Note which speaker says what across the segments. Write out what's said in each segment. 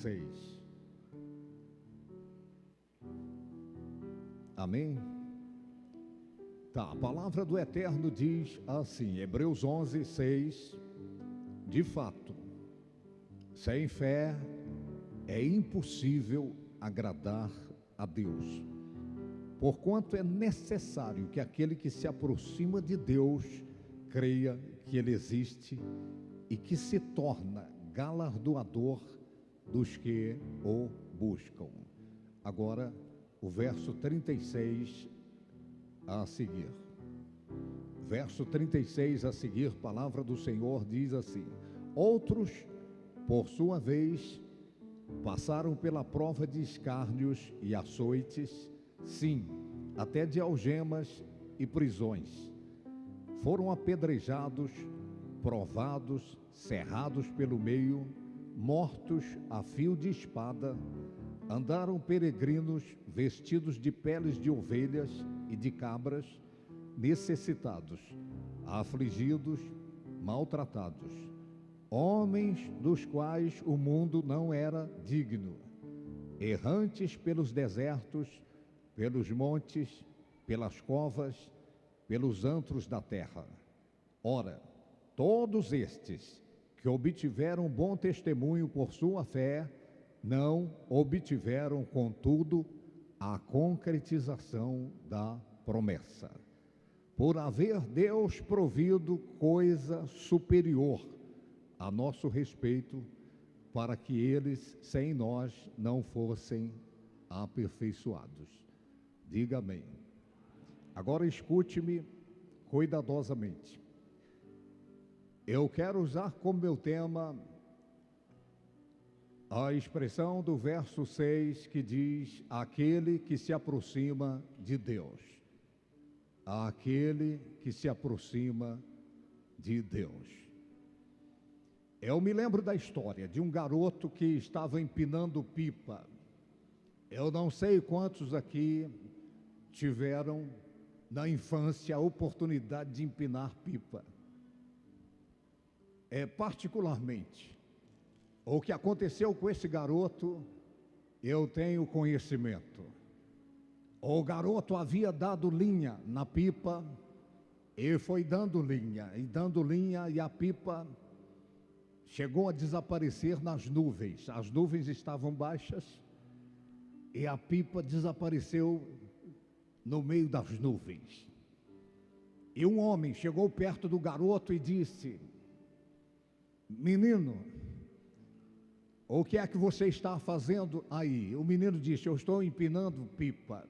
Speaker 1: 6. Amém? Tá, a palavra do Eterno diz assim, Hebreus 11, 6, de fato, sem fé é impossível agradar a Deus, porquanto é necessário que aquele que se aproxima de Deus creia que Ele existe e que se torna galardoador dos que o buscam. Agora, o verso 36 a seguir. Verso 36 a seguir, palavra do Senhor diz assim: outros, por sua vez, passaram pela prova de escárnios e açoites, sim, até de algemas e prisões. Foram apedrejados, provados, cerrados pelo meio, mortos a fio de espada, andaram peregrinos vestidos de peles de ovelhas e de cabras, necessitados, afligidos, maltratados, homens dos quais o mundo não era digno, errantes pelos desertos, pelos montes, pelas covas, pelos antros da terra. Ora, todos estes que obtiveram bom testemunho por sua fé, não obtiveram, contudo, a concretização da promessa, por haver Deus provido coisa superior a nosso respeito, para que eles, sem nós, não fossem aperfeiçoados. Diga amém. Agora escute-me cuidadosamente. Eu quero usar como meu tema a expressão do verso 6 que diz: aquele que se aproxima de Deus. Aquele que se aproxima de Deus. Eu me lembro da história de um garoto que estava empinando pipa. Eu não sei quantos aqui tiveram na infância a oportunidade de empinar pipa. Particularmente, o que aconteceu com esse garoto, eu tenho conhecimento. O garoto havia dado linha na pipa, e foi dando linha, e a pipa chegou a desaparecer nas nuvens. As nuvens estavam baixas, e a pipa desapareceu no meio das nuvens. E um homem chegou perto do garoto e disse: menino, o que é que você está fazendo aí? O menino disse: eu estou empinando pipa.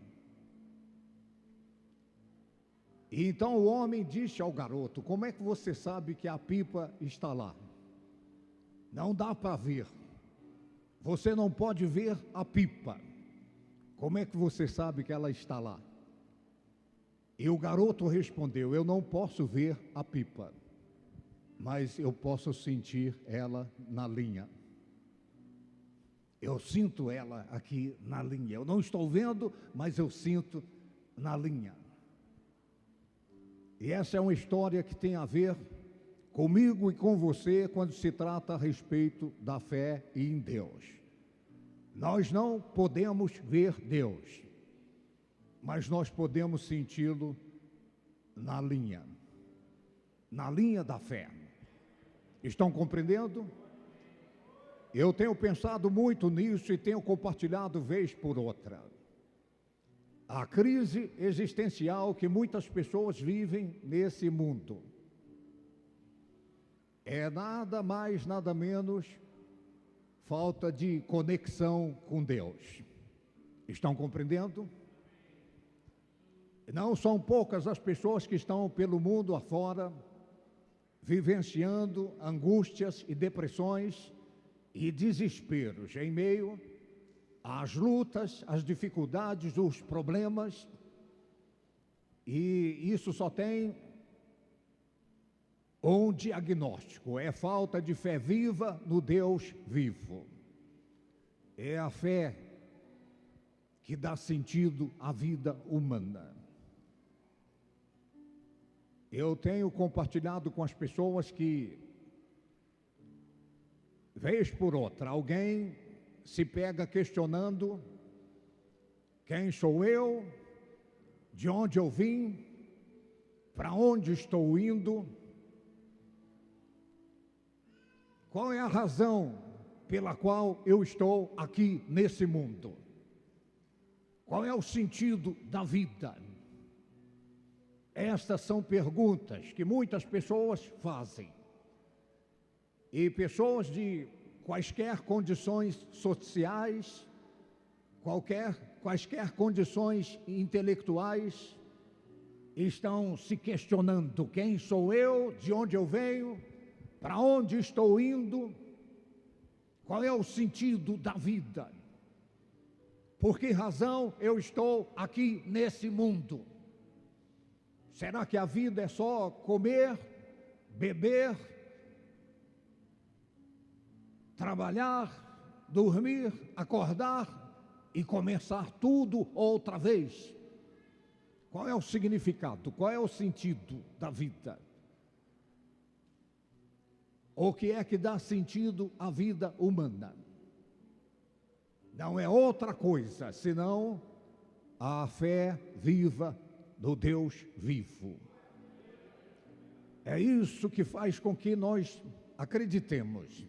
Speaker 1: E então o homem disse ao garoto: como é que você sabe que a pipa está lá? Não dá para ver. Você não pode ver a pipa. Como é que você sabe que ela está lá? E o garoto respondeu: eu não posso ver a pipa, mas eu posso sentir ela na linha. Eu sinto ela aqui na linha. Eu não estou vendo, mas eu sinto na linha. E essa é uma história que tem a ver comigo e com você quando se trata a respeito da fé em Deus. Nós não podemos ver Deus, mas nós podemos senti-lo na linha da fé. Estão compreendendo? Eu tenho pensado muito nisso e tenho compartilhado vez por outra. A crise existencial que muitas pessoas vivem nesse mundo é nada mais, nada menos falta de conexão com Deus. Estão compreendendo? Não são poucas as pessoas que estão pelo mundo afora vivenciando angústias e depressões e desesperos em meio às lutas, às dificuldades, os problemas, e isso só tem um diagnóstico: é falta de fé viva no Deus vivo. É a fé que dá sentido à vida humana. Eu tenho compartilhado com as pessoas que, vez por outra, alguém se pega questionando: quem sou eu? De onde eu vim? Para onde estou indo? Qual é a razão pela qual eu estou aqui nesse mundo? Qual é o sentido da vida? Estas são perguntas que muitas pessoas fazem. E pessoas de quaisquer condições sociais, quaisquer condições intelectuais, estão se questionando: quem sou eu? De onde eu venho? Para onde estou indo? Qual é o sentido da vida? Por que razão eu estou aqui nesse mundo? Será que a vida é só comer, beber, trabalhar, dormir, acordar e começar tudo outra vez? Qual é o significado? Qual é o sentido da vida? O que é que dá sentido à vida humana? Não é outra coisa senão a fé viva do Deus vivo. É isso que faz com que nós acreditemos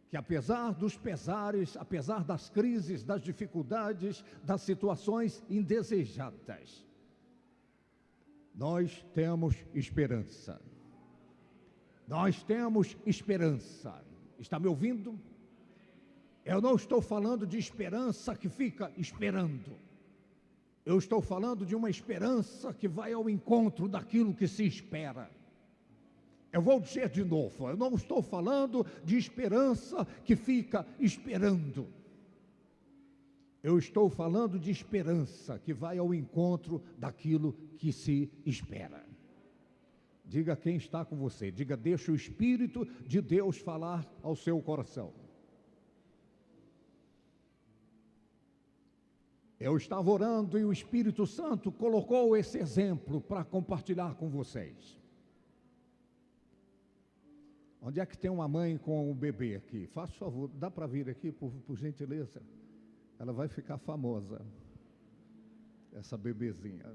Speaker 1: que, apesar dos pesares, apesar das crises, das dificuldades, das situações indesejadas, nós temos esperança. Nós temos esperança. Está me ouvindo? Eu não estou falando de esperança que fica esperando. Eu estou falando de uma esperança que vai ao encontro daquilo que se espera. Eu vou dizer de novo, eu não estou falando de esperança que fica esperando. Eu estou falando de esperança que vai ao encontro daquilo que se espera. Diga quem está com você, diga: deixa o Espírito de Deus falar ao seu coração. Eu estava orando e o Espírito Santo colocou esse exemplo para compartilhar com vocês. Onde é que tem uma mãe com um bebê aqui? Faça favor, dá para vir aqui, por gentileza? Ela vai ficar famosa, essa bebezinha.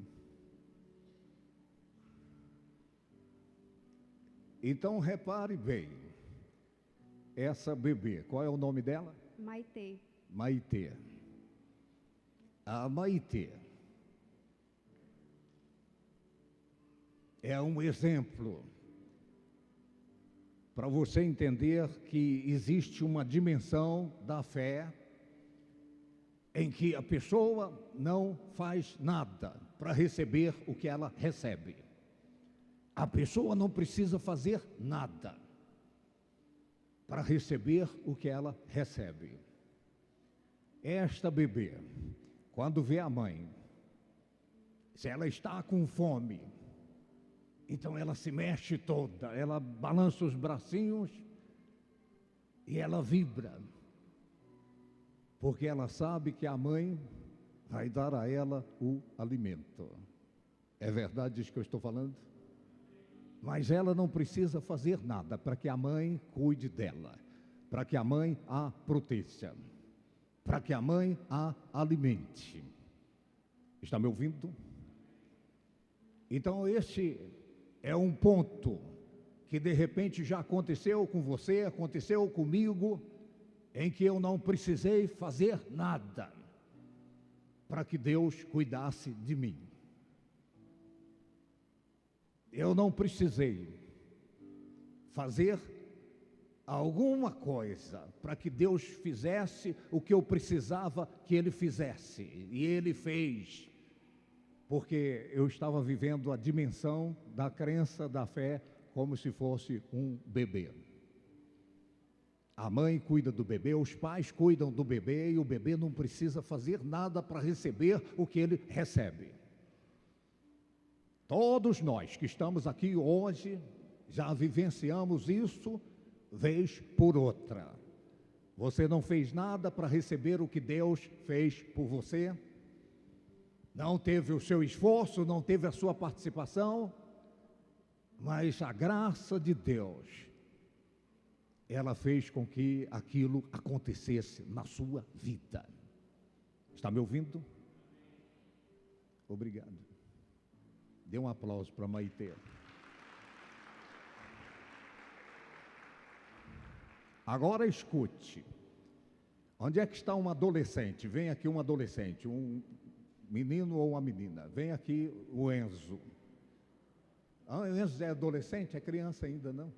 Speaker 1: Então repare bem, essa bebê, qual é o nome dela?
Speaker 2: Maitê.
Speaker 1: Maitê. A Maitê é um exemplo para você entender que existe uma dimensão da fé em que a pessoa não faz nada para receber o que ela recebe. A pessoa não precisa fazer nada para receber o que ela recebe. Esta bebê, quando vê a mãe, se ela está com fome, então ela se mexe toda, ela balança os bracinhos e ela vibra, porque ela sabe que a mãe vai dar a ela o alimento. É verdade isso que eu estou falando? Mas ela não precisa fazer nada para que a mãe cuide dela, para que a mãe a proteja, para que a mãe a alimente. Está me ouvindo? Então esse é um ponto que de repente já aconteceu com você, aconteceu comigo, em que eu não precisei fazer nada para que Deus cuidasse de mim. Eu não precisei fazer alguma coisa para que Deus fizesse o que eu precisava que Ele fizesse. E Ele fez, porque eu estava vivendo a dimensão da crença, da fé, como se fosse um bebê. A mãe cuida do bebê, os pais cuidam do bebê, e o bebê não precisa fazer nada para receber o que ele recebe. Todos nós que estamos aqui hoje já vivenciamos isso vez por outra. Você não fez nada para receber o que Deus fez por você, não teve o seu esforço, não teve a sua participação, mas a graça de Deus ela fez com que aquilo acontecesse na sua vida. Está me ouvindo? Obrigado. Dê um aplauso para a Maitê. Agora escute. Onde é que está um adolescente? Vem aqui um adolescente, um menino ou uma menina. Vem aqui o Enzo. Ah, o Enzo é adolescente? É criança ainda, não?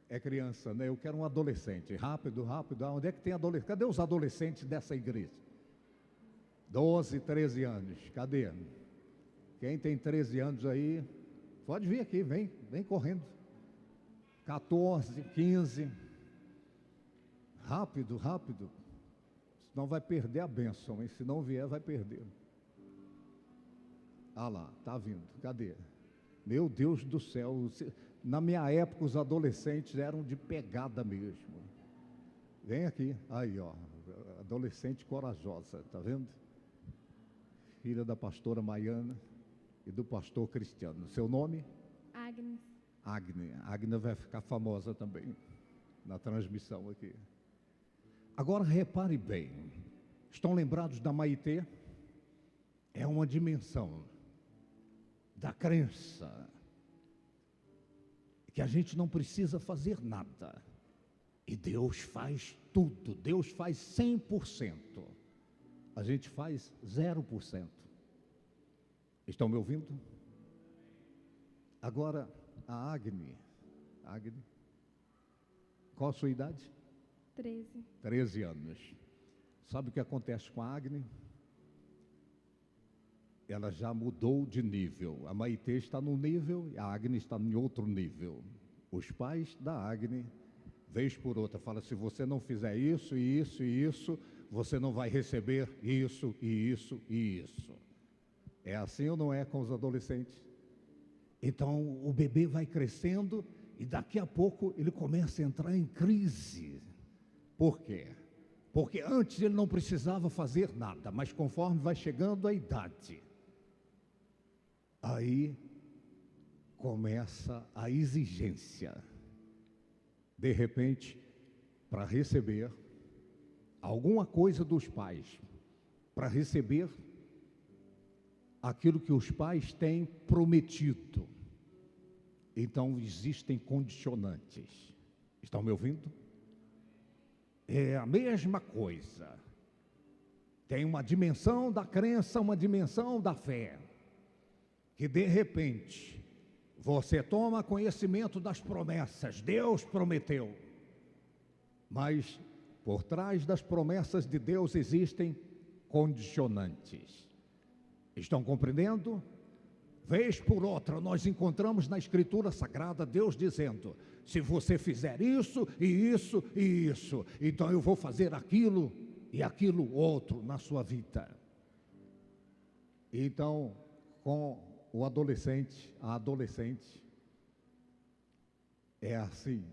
Speaker 1: É criança, né? Eu quero um adolescente. Rápido, rápido. Onde é que tem adolescente? Cadê os adolescentes dessa igreja? 12, 13 anos. Cadê? Quem tem 13 anos aí, pode vir aqui, vem correndo. 14, 15. Rápido, rápido. Senão vai perder a bênção, hein? Se não vier, vai perder. Ah lá, está vindo. Cadê? Meu Deus do céu. Na minha época, os adolescentes eram de pegada mesmo. Vem aqui. Aí, ó. Adolescente corajosa, está vendo? Filha da pastora Maiana e do pastor Cristiano. Seu nome?
Speaker 2: Agnes.
Speaker 1: Agnes vai ficar famosa também na transmissão aqui. Agora repare bem, estão lembrados da Maitê? É uma dimensão da crença que a gente não precisa fazer nada e Deus faz tudo, Deus faz 100%, a gente faz 0%. Estão me ouvindo? Agora, a Agnes, qual a sua idade?
Speaker 2: 13.
Speaker 1: 13 anos. Sabe o que acontece com a Agnes? Ela já mudou de nível. A Maitê está num nível e a Agnes está em outro nível. Os pais da Agnes, vez por outra, falam: se você não fizer isso, e isso, e isso, você não vai receber isso, e isso, e isso. É assim ou não é com os adolescentes? Então, o bebê vai crescendo e daqui a pouco ele começa a entrar em crise. Por quê? Porque antes ele não precisava fazer nada, mas conforme vai chegando a idade, aí começa a exigência. De repente, para receber alguma coisa dos pais, para receber aquilo que os pais têm prometido. Então, existem condicionantes. Estão me ouvindo? É a mesma coisa. Tem uma dimensão da crença, uma dimensão da fé. Que de repente, você toma conhecimento das promessas. Deus prometeu. Mas, por trás das promessas de Deus existem condicionantes. Estão compreendendo? Vez por outra, nós encontramos na Escritura Sagrada Deus dizendo: se você fizer isso, e isso, e isso, então eu vou fazer aquilo e aquilo outro na sua vida. Então, com o adolescente, a adolescente, é assim.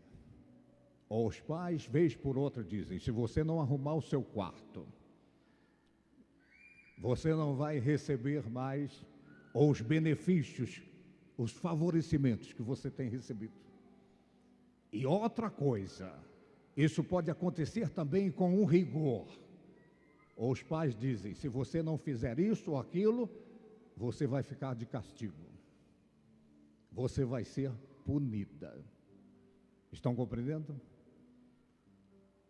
Speaker 1: Os pais, vez por outra, dizem: se você não arrumar o seu quarto, você não vai receber mais os benefícios, os favorecimentos que você tem recebido. E outra coisa, isso pode acontecer também com um rigor. Os pais dizem: se você não fizer isso ou aquilo, você vai ficar de castigo. Você vai ser punida. Estão compreendendo?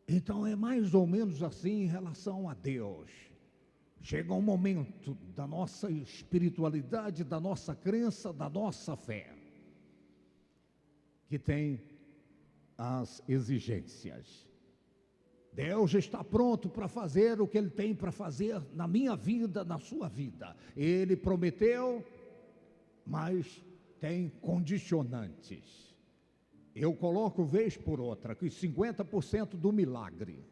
Speaker 1: Então é mais ou menos assim em relação a Deus. Chega um momento da nossa espiritualidade, da nossa crença, da nossa fé, que tem as exigências. Deus está pronto para fazer o que Ele tem para fazer na minha vida, na sua vida. Ele prometeu, mas tem condicionantes. Eu coloco vez por outra que 50% do milagre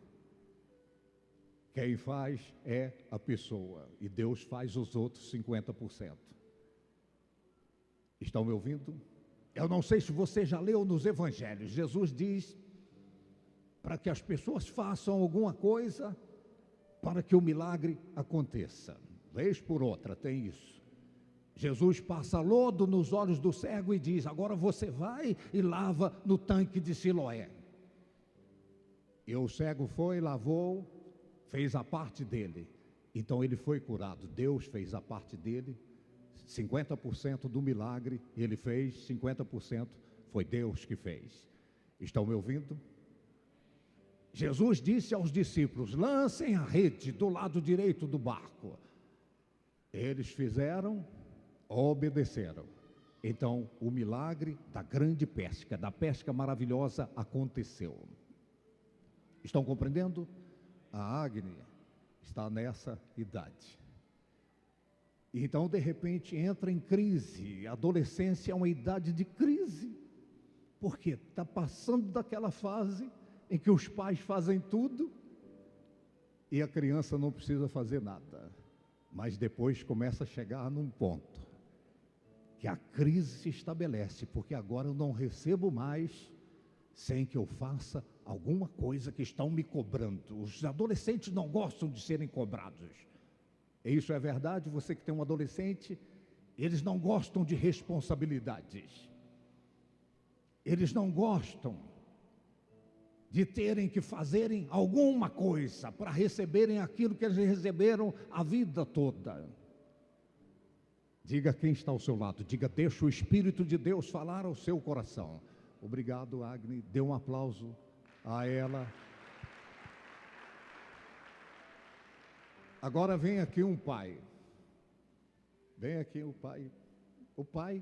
Speaker 1: quem faz é a pessoa, e Deus faz os outros 50%. Estão me ouvindo? Eu não sei se você já leu nos evangelhos, Jesus diz para que as pessoas façam alguma coisa para que o milagre aconteça. Vez por outra tem isso. Jesus passa lodo nos olhos do cego e diz: agora você vai e lava no tanque de Siloé. E o cego foi, lavou, fez a parte dele. Então ele foi curado. Deus fez a parte dele. 50% do milagre ele fez, 50% foi Deus que fez. Estão me ouvindo? Jesus disse aos discípulos: lancem a rede do lado direito do barco. Eles fizeram, obedeceram. Então o milagre da grande pesca, da pesca maravilhosa, aconteceu. Estão compreendendo? A Agni está nessa idade. Então, de repente, entra em crise. A adolescência é uma idade de crise. Por quê? Está passando daquela fase em que os pais fazem tudo e a criança não precisa fazer nada. Mas depois começa a chegar num ponto que a crise se estabelece, porque agora eu não recebo mais sem que eu faça alguma coisa que estão me cobrando. Os adolescentes não gostam de serem cobrados. Isso é verdade? Você que tem um adolescente, eles não gostam de responsabilidades. Eles não gostam de terem que fazerem alguma coisa para receberem aquilo que eles receberam a vida toda. Diga quem está ao seu lado, diga: deixa o Espírito de Deus falar ao seu coração. Obrigado, Agni, dê um aplauso a ela. Agora vem aqui um pai. Vem aqui o pai. O pai,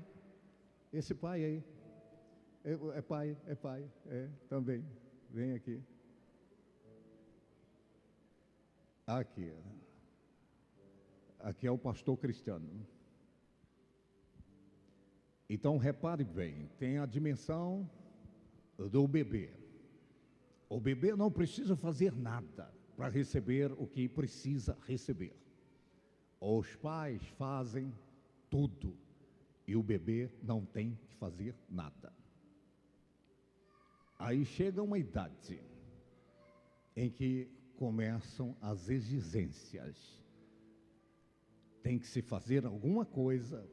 Speaker 1: esse pai aí. É pai, também. Vem aqui. Aqui. Aqui é o pastor Cristiano. Então repare bem, tem a dimensão do bebê. O bebê não precisa fazer nada para receber o que precisa receber. Os pais fazem tudo e o bebê não tem que fazer nada. Aí chega uma idade em que começam as exigências. Tem que se fazer alguma coisa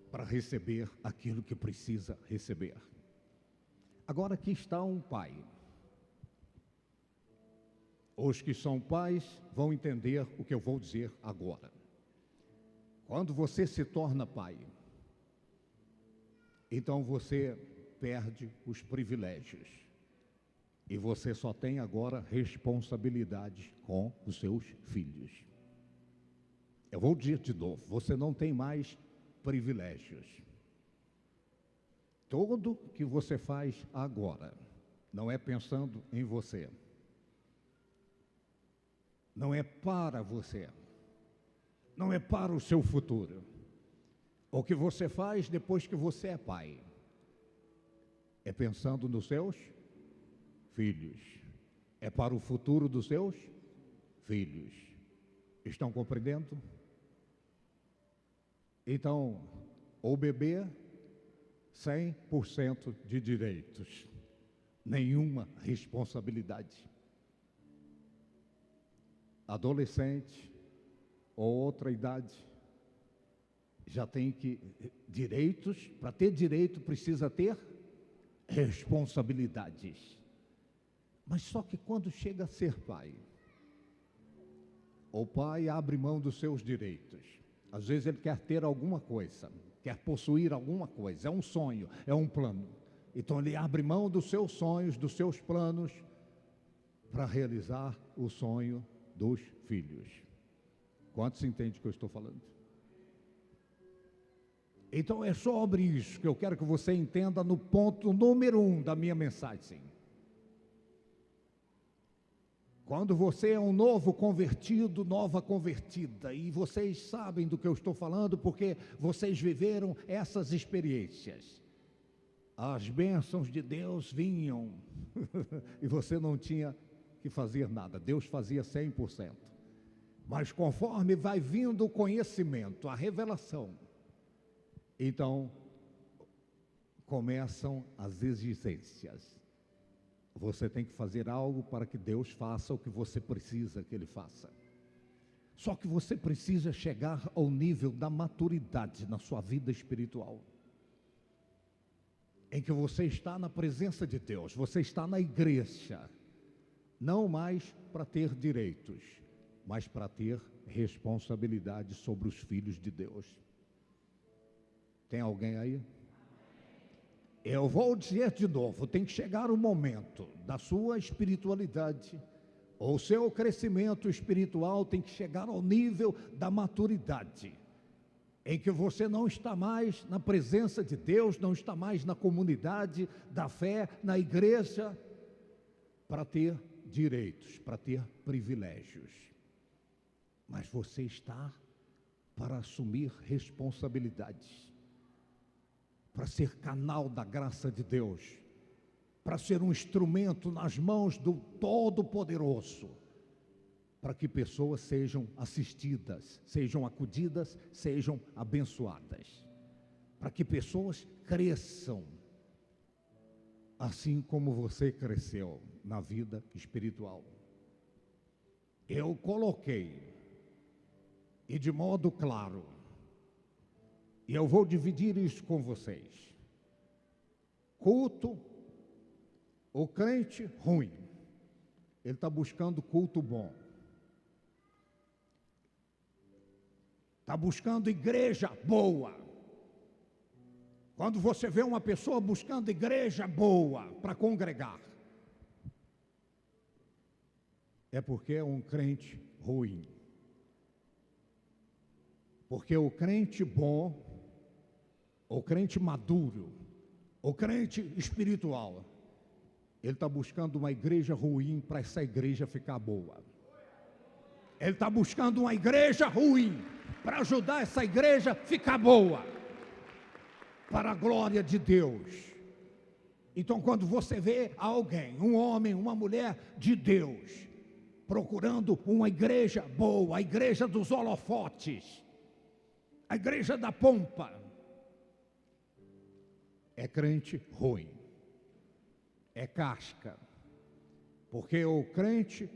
Speaker 1: para receber aquilo que precisa receber. Agora aqui está um pai. Os que são pais vão entender o que eu vou dizer agora. Quando você se torna pai, então você perde os privilégios. E você só tem agora responsabilidades com os seus filhos. Eu vou dizer de novo, você não tem mais privilégios. Tudo que você faz agora não é pensando em você. Não é para você. Não é para o seu futuro. O que você faz depois que você é pai é pensando nos seus filhos. É para o futuro dos seus filhos. Estão compreendendo? Então, o bebê, 100% de direitos, nenhuma responsabilidade. Adolescente ou outra idade, já tem que direitos. Para ter direito precisa ter responsabilidades. Mas só que quando chega a ser pai, o pai abre mão dos seus direitos. Às vezes ele quer ter alguma coisa, quer possuir alguma coisa, é um sonho, é um plano. Então ele abre mão dos seus sonhos, dos seus planos, para realizar o sonho dos filhos. Quantos entendem o que eu estou falando? Então é sobre isso que eu quero que você entenda no ponto número 1 da minha mensagem. Quando você é um novo convertido, nova convertida, e vocês sabem do que eu estou falando, porque vocês viveram essas experiências. As bênçãos de Deus vinham, e você não tinha que fazer nada, Deus fazia 100%. Mas conforme vai vindo o conhecimento, a revelação, então começam as exigências. Você tem que fazer algo para que Deus faça o que você precisa que Ele faça. Só que você precisa chegar ao nível da maturidade na sua vida espiritual, em que você está na presença de Deus, você está na igreja, não mais para ter direitos, mas para ter responsabilidade sobre os filhos de Deus. Tem alguém aí? Eu vou dizer de novo, tem que chegar o momento da sua espiritualidade, ou seu crescimento espiritual tem que chegar ao nível da maturidade, em que você não está mais na presença de Deus, não está mais na comunidade da fé, na igreja, para ter direitos, para ter privilégios. Mas você está para assumir responsabilidades, para ser canal da graça de Deus, para ser um instrumento nas mãos do Todo-Poderoso, para que pessoas sejam assistidas, sejam acudidas, sejam abençoadas, para que pessoas cresçam, assim como você cresceu na vida espiritual. Eu coloquei, e de modo claro, e eu vou dividir isso com vocês: culto, o crente ruim, ele está buscando culto bom, está buscando igreja boa. Quando você vê uma pessoa buscando igreja boa para congregar, é porque é um crente ruim. Porque o crente bom, o crente maduro, o crente espiritual, ele está buscando uma igreja ruim para essa igreja ficar boa. Ele está buscando uma igreja ruim para ajudar essa igreja a ficar boa, para a glória de Deus. Então, quando você vê alguém, um homem, uma mulher de Deus, procurando uma igreja boa, a igreja dos holofotes, a igreja da pompa, é crente ruim, é casca, porque o crente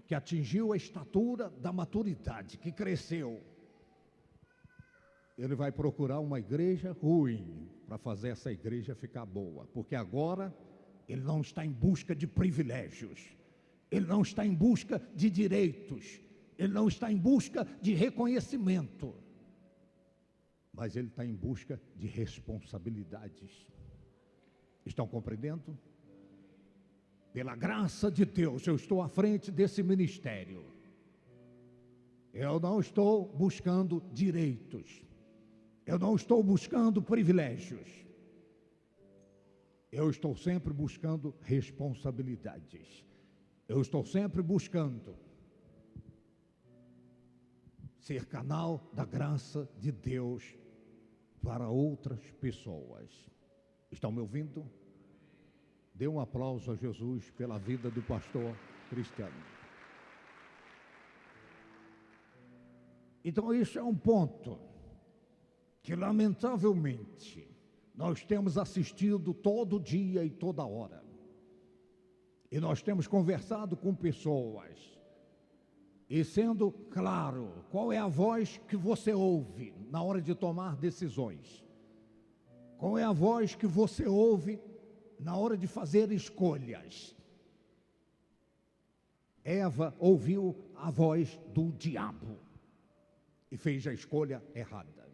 Speaker 1: que atingiu a estatura da maturidade, que cresceu, ele vai procurar uma igreja ruim para fazer essa igreja ficar boa, porque agora ele não está em busca de privilégios, ele não está em busca de direitos, ele não está em busca de reconhecimento, mas ele está em busca de responsabilidades. Estão compreendendo? Pela graça de Deus, eu estou à frente desse ministério. Eu não estou buscando direitos, eu não estou buscando privilégios, eu estou sempre buscando responsabilidades, eu estou sempre buscando ser canal da graça de Deus para outras pessoas. Estão me ouvindo? Dê um aplauso a Jesus pela vida do pastor Cristiano. Então, isso é um ponto que, lamentavelmente, nós temos assistido todo dia e toda hora. E nós temos conversado com pessoas, e sendo claro, qual é a voz que você ouve na hora de tomar decisões? Qual é a voz que você ouve na hora de fazer escolhas? Eva ouviu a voz do diabo e fez a escolha errada.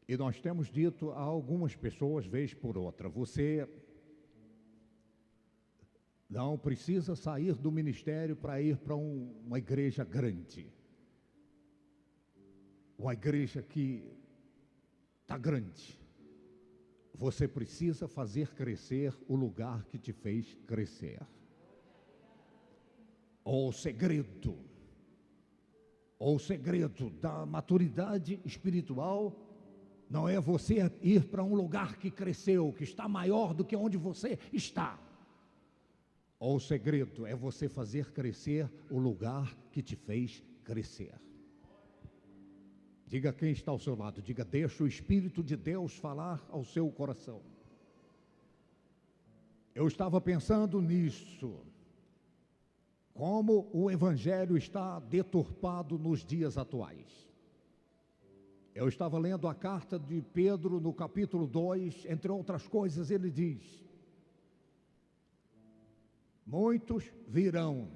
Speaker 1: E nós temos dito a algumas pessoas, vez por outra, você não precisa sair do ministério para ir para uma igreja grande, uma igreja que está grande. Você precisa fazer crescer o lugar que te fez crescer. O segredo da maturidade espiritual não é você ir para um lugar que cresceu, que está maior do que onde você está. O segredo é você fazer crescer o lugar que te fez crescer. Diga quem está ao seu lado, diga: deixa o Espírito de Deus falar ao seu coração. Eu estava pensando nisso, como o Evangelho está deturpado nos dias atuais. Eu estava lendo a carta de Pedro no capítulo 2, entre outras coisas ele diz: muitos virão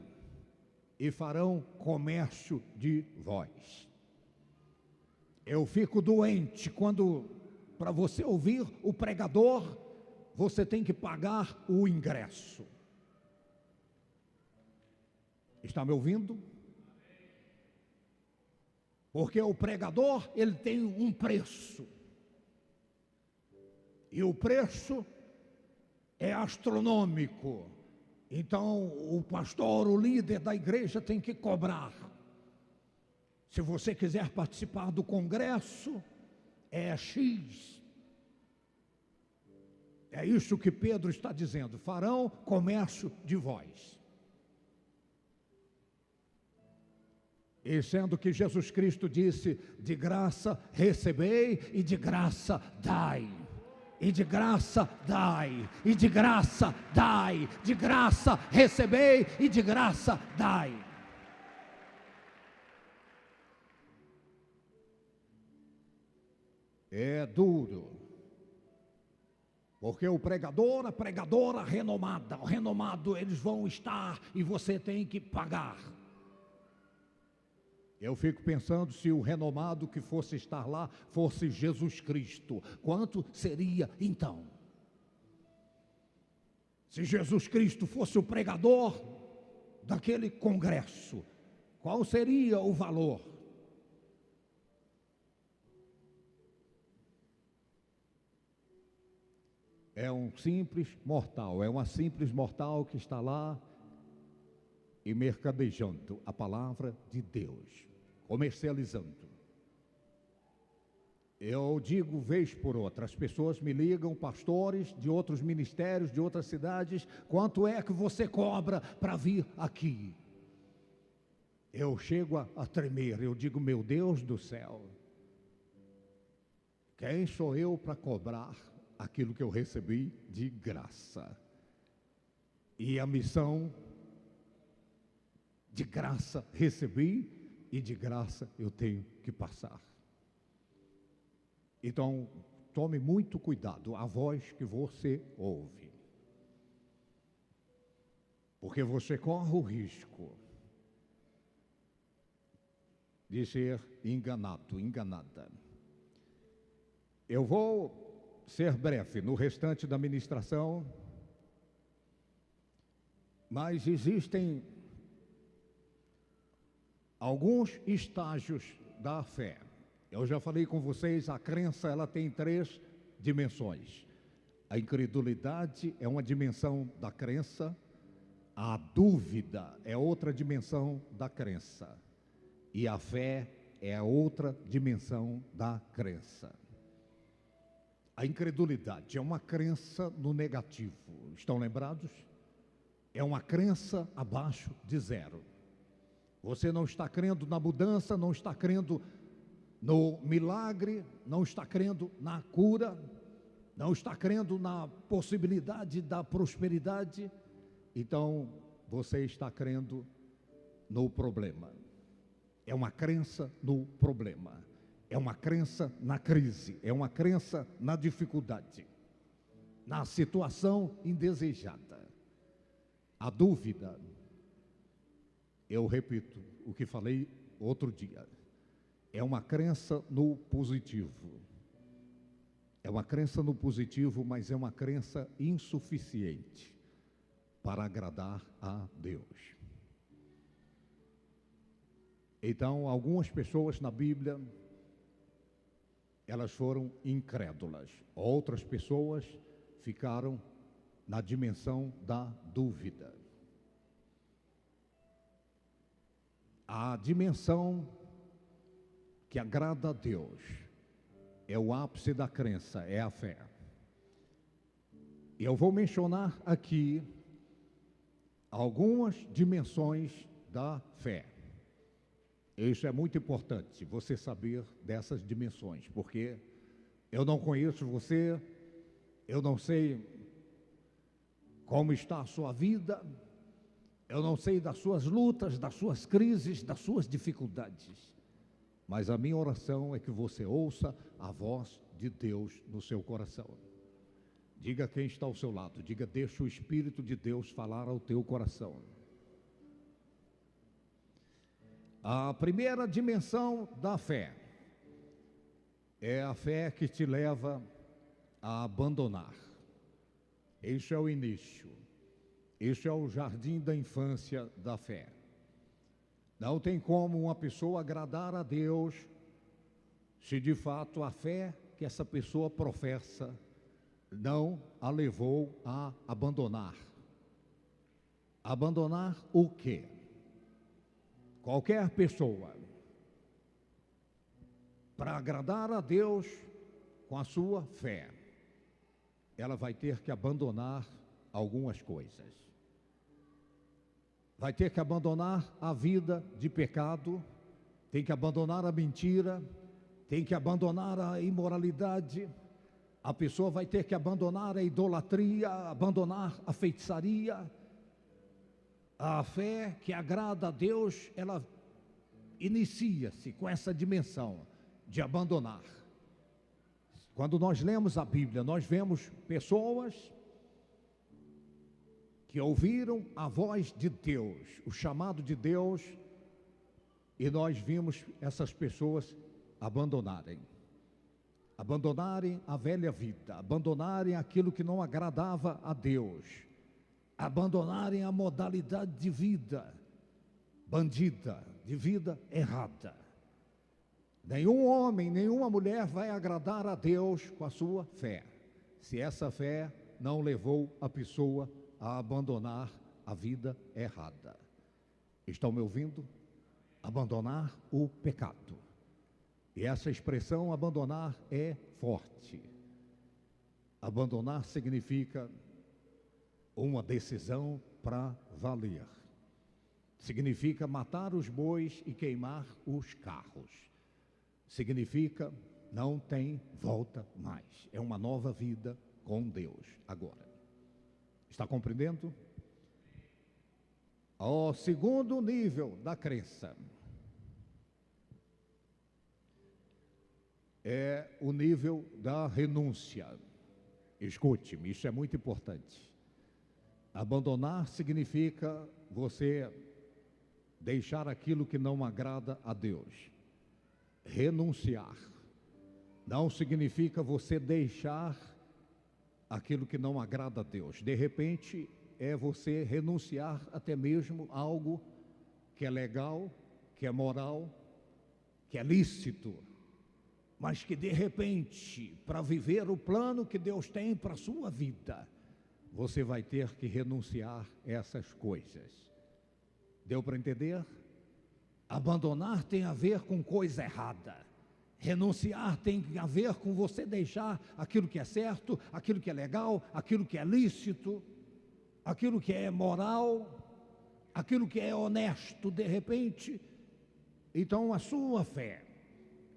Speaker 1: e farão comércio de vós. Eu fico doente quando, para você ouvir o pregador, você tem que pagar o ingresso. Está me ouvindo? Porque o pregador, ele tem um preço. E o preço é astronômico. Então, o pastor, o líder da igreja tem que cobrar. Se você quiser participar do congresso, é X. É isso que Pedro está dizendo: farão comércio de vós. E sendo que Jesus Cristo disse: de graça recebei e de graça dai. E de graça dai, e de graça dai, de graça recebei e de graça dai. É duro, porque o pregador, a pregadora renomada, o renomado, eles vão estar e você tem que pagar. Eu fico pensando, se o renomado que fosse estar lá fosse Jesus Cristo, quanto seria então? Se Jesus Cristo fosse o pregador daquele congresso, qual seria o valor? É um simples mortal, é uma simples mortal que está lá e mercadejando a palavra de Deus, comercializando. Eu digo vez por outra, as pessoas me ligam, pastores de outros ministérios, de outras cidades: quanto é que você cobra para vir aqui? Eu chego a tremer, eu digo: meu Deus do céu, quem sou eu para cobrar aquilo que eu recebi de graça? E a missão, de graça recebi e de graça eu tenho que passar. Então, tome muito cuidado a voz que você ouve, porque você corre o risco de ser enganado, enganada. Eu vou ser breve no restante da ministração, mas existem alguns estágios da fé. Eu já falei com vocês, a crença, ela tem 3 dimensões. A incredulidade é uma dimensão da crença, a dúvida é outra dimensão da crença, e a fé é a outra dimensão da crença. A incredulidade é uma crença no negativo, estão lembrados? É uma crença abaixo de 0. Você não está crendo na mudança, não está crendo no milagre, não está crendo na cura, não está crendo na possibilidade da prosperidade, então você está crendo no problema. É uma crença no problema, é uma crença na crise, é uma crença na dificuldade, na situação indesejada. A dúvida, eu repito o que falei outro dia, é uma crença no positivo. É uma crença no positivo, mas é uma crença insuficiente para agradar a Deus. Então, algumas pessoas na Bíblia, elas foram incrédulas. Outras pessoas ficaram na dimensão da dúvida. A dimensão que agrada a Deus é o ápice da crença, é a fé. E eu vou mencionar aqui algumas dimensões da fé. Isso é muito importante, você saber dessas dimensões, porque eu não conheço você, eu não sei como está a sua vida, eu não sei das suas lutas, das suas crises, das suas dificuldades. Mas a minha oração é que você ouça a voz de Deus no seu coração. Diga quem está ao seu lado, diga: deixa o Espírito de Deus falar ao teu coração. A primeira dimensão da fé é a fé que te leva a abandonar. Este é o início, este é o jardim da infância da fé. Não tem como uma pessoa agradar a Deus se de fato a fé que essa pessoa professa não a levou a abandonar. Abandonar o quê? Qualquer pessoa, para agradar a Deus com a sua fé, ela vai ter que abandonar algumas coisas. Vai ter que abandonar a vida de pecado, tem que abandonar a mentira, tem que abandonar a imoralidade, a pessoa vai ter que abandonar a idolatria, abandonar a feitiçaria. A fé que agrada a Deus, ela inicia-se com essa dimensão de abandonar. Quando nós lemos a Bíblia, nós vemos pessoas que ouviram a voz de Deus, o chamado de Deus, e nós vimos essas pessoas abandonarem a velha vida, abandonarem aquilo que não agradava a Deus, abandonarem a modalidade de vida bandida, de vida errada. Nenhum homem, nenhuma mulher vai agradar a Deus com a sua fé, se essa fé não levou a pessoa a abandonar a vida errada. Estão me ouvindo? Abandonar o pecado. E essa expressão abandonar é forte. Abandonar significa uma decisão para valer. Significa matar os bois e queimar os carros. Significa não tem volta mais. É uma nova vida com Deus agora. Está compreendendo? O segundo nível da crença é o nível da renúncia. Escute-me, isso é muito importante. Abandonar significa você deixar aquilo que não agrada a Deus. Renunciar não significa você deixar aquilo que não agrada a Deus. De repente, é você renunciar até mesmo a algo que é legal, que é moral, que é lícito, mas que de repente, para viver o plano que Deus tem para a sua vida, você vai ter que renunciar a essas coisas. Deu para entender? Abandonar tem a ver com coisa errada. Renunciar tem a ver com você deixar aquilo que é certo, aquilo que é legal, aquilo que é lícito, aquilo que é moral, aquilo que é honesto, de repente. Então a sua fé,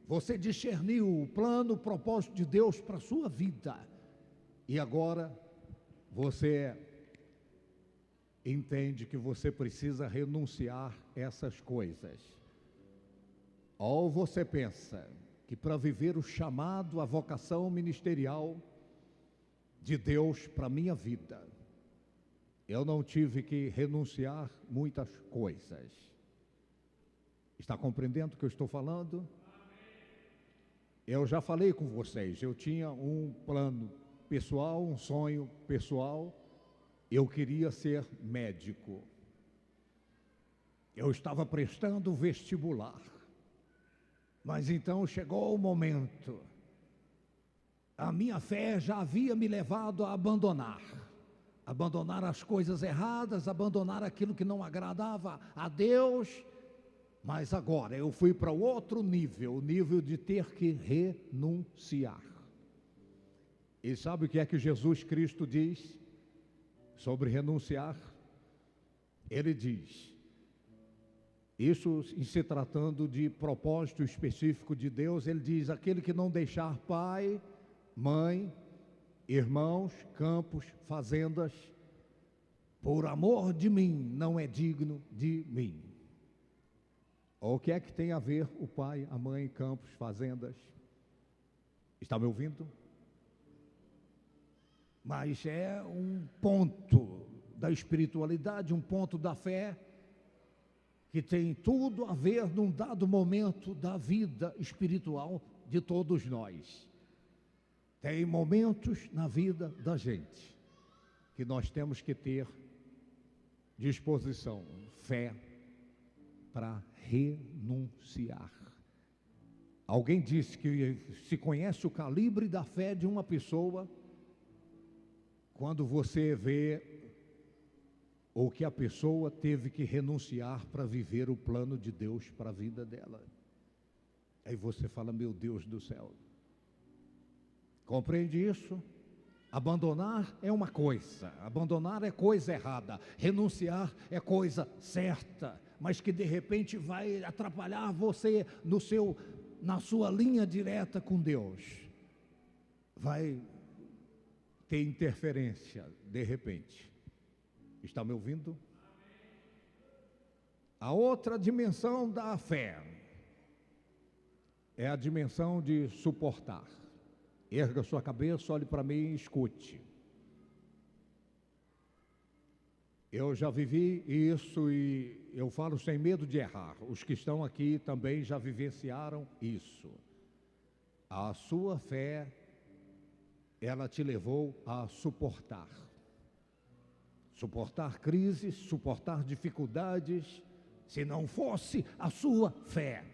Speaker 1: você discerniu o plano, o propósito de Deus para a sua vida, e agora você entende que você precisa renunciar a essas coisas. Ou você pensa que para viver o chamado, a vocação ministerial de Deus para a minha vida, eu não tive que renunciar muitas coisas. Está compreendendo o que eu estou falando? Eu já falei com vocês, eu tinha um plano pessoal, um sonho pessoal, eu queria ser médico. Eu estava prestando o vestibular, mas então chegou o momento, a minha fé já havia me levado a abandonar as coisas erradas, abandonar aquilo que não agradava a Deus, mas agora eu fui para o outro nível, o nível de ter que renunciar. E sabe o que é que Jesus Cristo diz sobre renunciar? Ele diz, isso em se tratando de propósito específico de Deus, ele diz, aquele que não deixar pai, mãe, irmãos, campos, fazendas, por amor de mim, não é digno de mim. O que é que tem a ver o pai, a mãe, campos, fazendas? Está me ouvindo? mas é um ponto da espiritualidade, um ponto da fé, que tem tudo a ver num dado momento da vida espiritual de todos nós. Tem momentos na vida da gente que nós temos que ter disposição, fé, para renunciar. Alguém disse que se conhece o calibre da fé de uma pessoa quando você vê o que a pessoa teve que renunciar para viver o plano de Deus para a vida dela. Aí você fala, meu Deus do céu. Compreende isso? Abandonar é uma coisa, abandonar é coisa errada, renunciar é coisa certa, mas que de repente vai atrapalhar você na sua linha direta com Deus. Vai ter interferência de repente. Está me ouvindo? A outra dimensão da fé é a dimensão de suportar. Erga sua cabeça, olhe para mim e escute. Eu já vivi isso e eu falo sem medo de errar. Os que estão aqui também já vivenciaram isso. A sua fé, ela te levou a suportar. Suportar crises, suportar dificuldades, se não fosse a sua fé.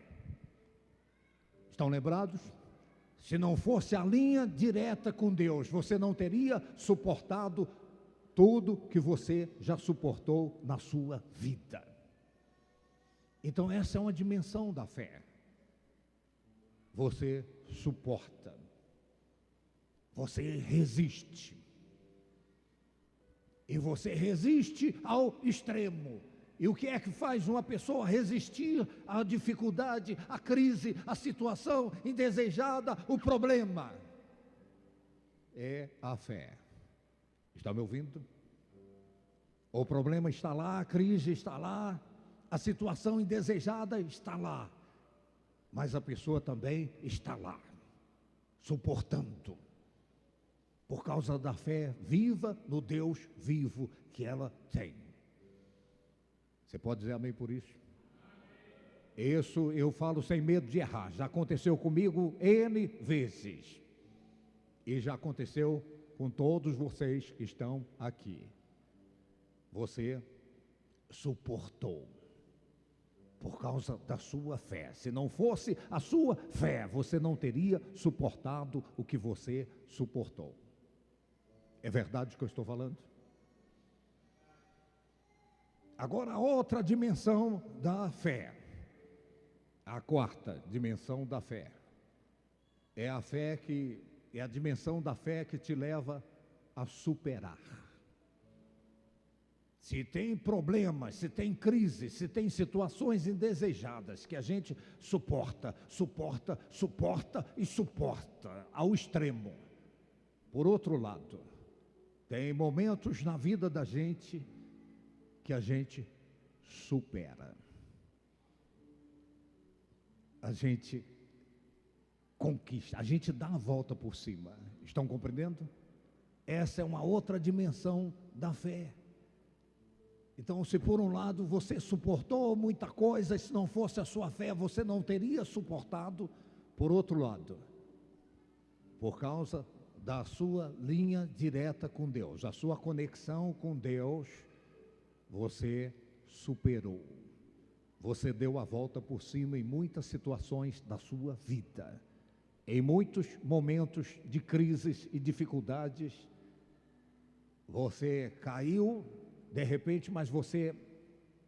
Speaker 1: Estão lembrados? Se não fosse a linha direta com Deus, você não teria suportado tudo que você já suportou na sua vida. Então essa é uma dimensão da fé. Você suporta. Você resiste. E você resiste ao extremo. E o que é que faz uma pessoa resistir à dificuldade, à crise, à situação indesejada, o problema? É a fé. Está me ouvindo? O problema está lá, a crise está lá, a situação indesejada está lá. Mas a pessoa também está lá, suportando. Por causa da fé viva no Deus vivo que ela tem. Você pode dizer amém por isso? Isso eu falo sem medo de errar. Já aconteceu comigo N vezes. E já aconteceu com todos vocês que estão aqui. Você suportou. Por causa da sua fé. Se não fosse a sua fé, você não teria suportado o que você suportou. É verdade o que eu estou falando? Agora, outra dimensão da fé, a quarta dimensão da fé, é a dimensão da fé que te leva a superar. Se tem problemas, se tem crises, se tem situações indesejadas que a gente suporta e suporta ao extremo. Por outro lado, tem momentos na vida da gente que a gente supera. A gente conquista, a gente dá a volta por cima. Estão compreendendo? Essa é uma outra dimensão da fé. Então, se por um lado você suportou muita coisa, se não fosse a sua fé, você não teria suportado. Por outro lado, por causa da sua linha direta com Deus, a sua conexão com Deus, você superou. Você deu a volta por cima em muitas situações da sua vida. Em muitos momentos de crises e dificuldades, você caiu, de repente, mas você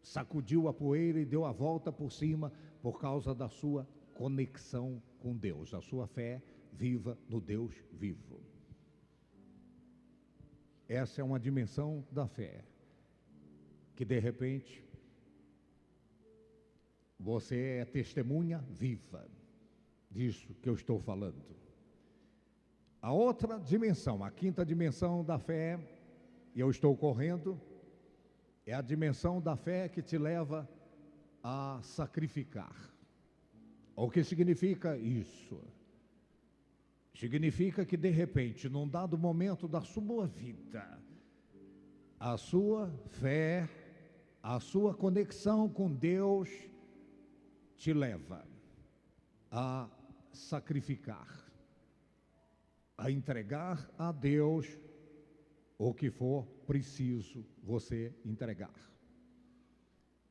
Speaker 1: sacudiu a poeira e deu a volta por cima por causa da sua conexão com Deus, a sua fé viva no Deus vivo. Essa é uma dimensão da fé, que de repente você é testemunha viva disso que eu estou falando. A outra dimensão, a quinta dimensão da fé, e eu estou correndo, é a dimensão da fé que te leva a sacrificar. O que significa isso? Significa que de repente, num dado momento da sua vida, a sua fé, a sua conexão com Deus te leva a sacrificar, a entregar a Deus o que for preciso você entregar.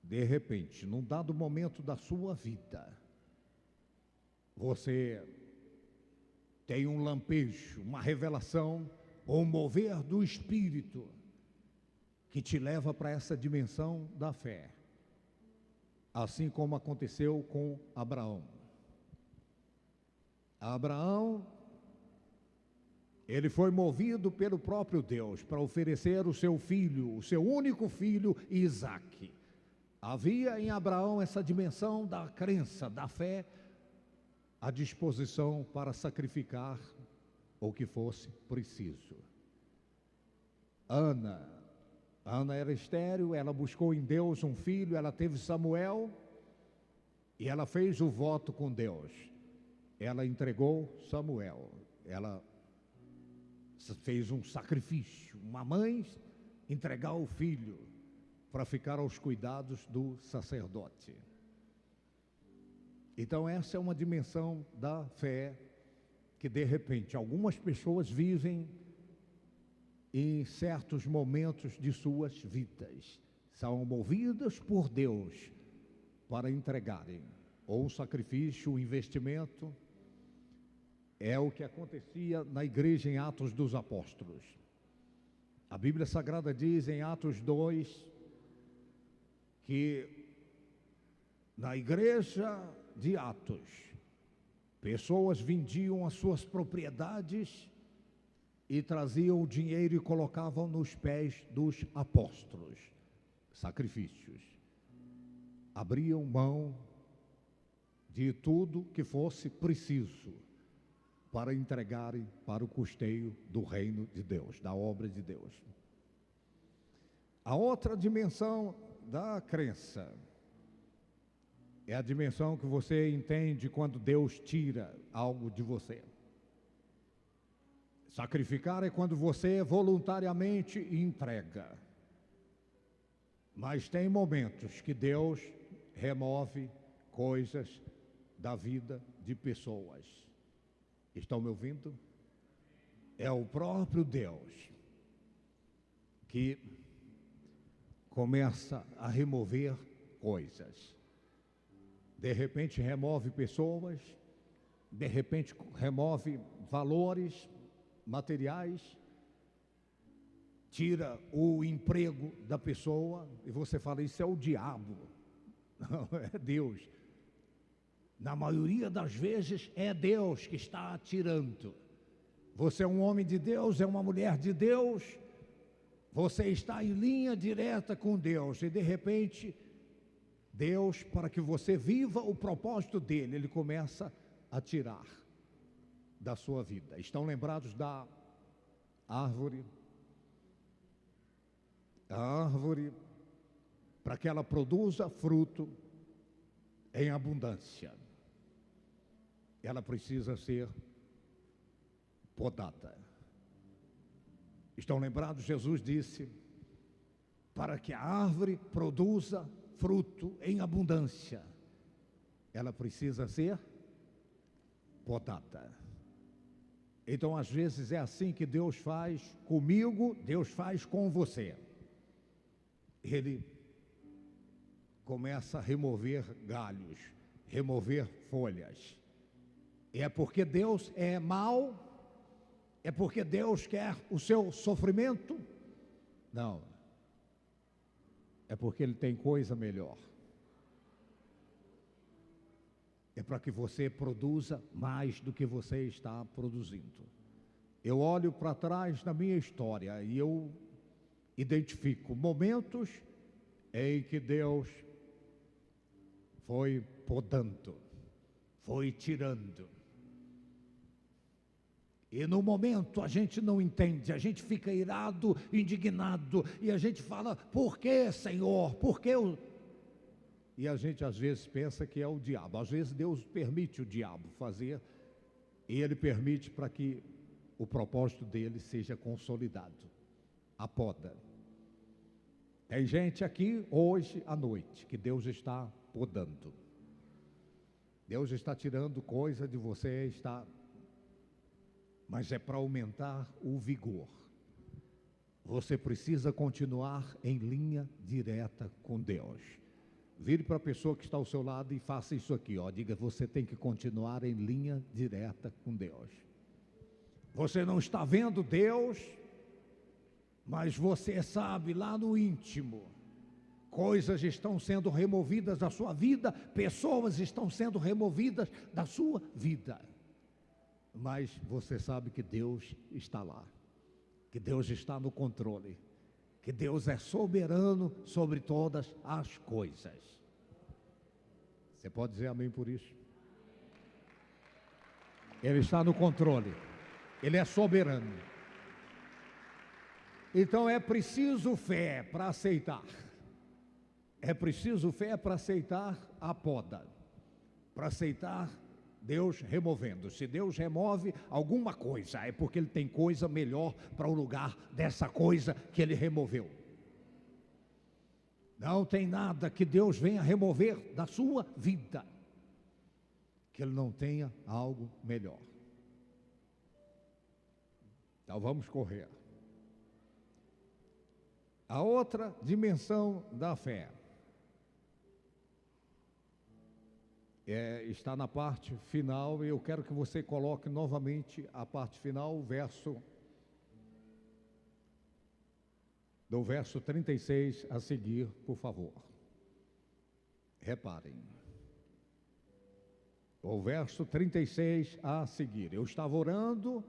Speaker 1: De repente, num dado momento da sua vida, você tem um lampejo, uma revelação, ou um mover do Espírito que te leva para essa dimensão da fé, assim como aconteceu com Abraão. Abraão, ele foi movido pelo próprio Deus para oferecer o seu filho, o seu único filho, Isaque. Havia em Abraão essa dimensão da crença, da fé, a disposição para sacrificar o que fosse preciso. Ana era estéril, ela buscou em Deus um filho, ela teve Samuel e ela fez o voto com Deus. Ela entregou Samuel, ela fez um sacrifício, uma mãe entregar o filho para ficar aos cuidados do sacerdote. Então essa é uma dimensão da fé que de repente algumas pessoas vivem em certos momentos de suas vidas, são movidas por Deus para entregarem ou um sacrifício, um investimento. É o que acontecia na igreja em Atos dos Apóstolos. A Bíblia Sagrada diz em Atos 2 que na igreja de Atos, pessoas vendiam as suas propriedades e traziam o dinheiro e colocavam nos pés dos apóstolos, sacrifícios. Abriam mão de tudo que fosse preciso para entregarem para o custeio do reino de Deus, da obra de Deus. A outra dimensão da crença é a dimensão que você entende quando Deus tira algo de você. Sacrificar é quando você voluntariamente entrega. Mas tem momentos que Deus remove coisas da vida de pessoas. Estão me ouvindo? É o próprio Deus que começa a remover coisas. De repente remove pessoas, de repente remove valores materiais, tira o emprego da pessoa e você fala, isso é o diabo. Não, é Deus. Na maioria das vezes é Deus que está tirando. Você é um homem de Deus, é uma mulher de Deus, você está em linha direta com Deus e de repente Deus, para que você viva o propósito dele, ele começa a tirar da sua vida. Estão lembrados da árvore? A árvore, para que ela produza fruto em abundância, ela precisa ser podada. Estão lembrados? Jesus disse, para que a árvore produza fruto em abundância, ela precisa ser podada. Então, às vezes é assim que Deus faz comigo, Deus faz com você. Ele começa a remover galhos, remover folhas. É porque Deus é mau? É porque Deus quer o seu sofrimento? Não. É porque Ele tem coisa melhor. É para que você produza mais do que você está produzindo. Eu olho para trás na minha história e eu identifico momentos em que Deus foi podando, foi tirando. E no momento a gente não entende, a gente fica irado, indignado, e a gente fala, por que, Senhor? Por que eu... E a gente às vezes pensa que é o diabo. Às vezes Deus permite o diabo fazer e Ele permite para que o propósito dele seja consolidado. A poda. Tem gente aqui hoje à noite que Deus está podando. Deus está tirando coisa de você, mas é para aumentar o vigor. Você precisa continuar em linha direta com Deus. Vire para a pessoa que está ao seu lado e faça isso aqui, ó. Diga, você tem que continuar em linha direta com Deus. Você não está vendo Deus, mas você sabe lá no íntimo, coisas estão sendo removidas da sua vida, pessoas estão sendo removidas da sua vida. Mas você sabe que Deus está lá, que Deus está no controle, que Deus é soberano sobre todas as coisas. Você pode dizer amém por isso? Ele está no controle, Ele é soberano. Então é preciso fé para aceitar. É preciso fé para aceitar a poda, para aceitar Deus removendo. Se Deus remove alguma coisa, é porque Ele tem coisa melhor para o lugar dessa coisa que Ele removeu. Não tem nada que Deus venha remover da sua vida que Ele não tenha algo melhor. Então vamos correr. A outra dimensão da fé está na parte final, e eu quero que você coloque novamente a parte final, do verso 36 a seguir, por favor. Reparem. O verso 36 a seguir. Eu estava orando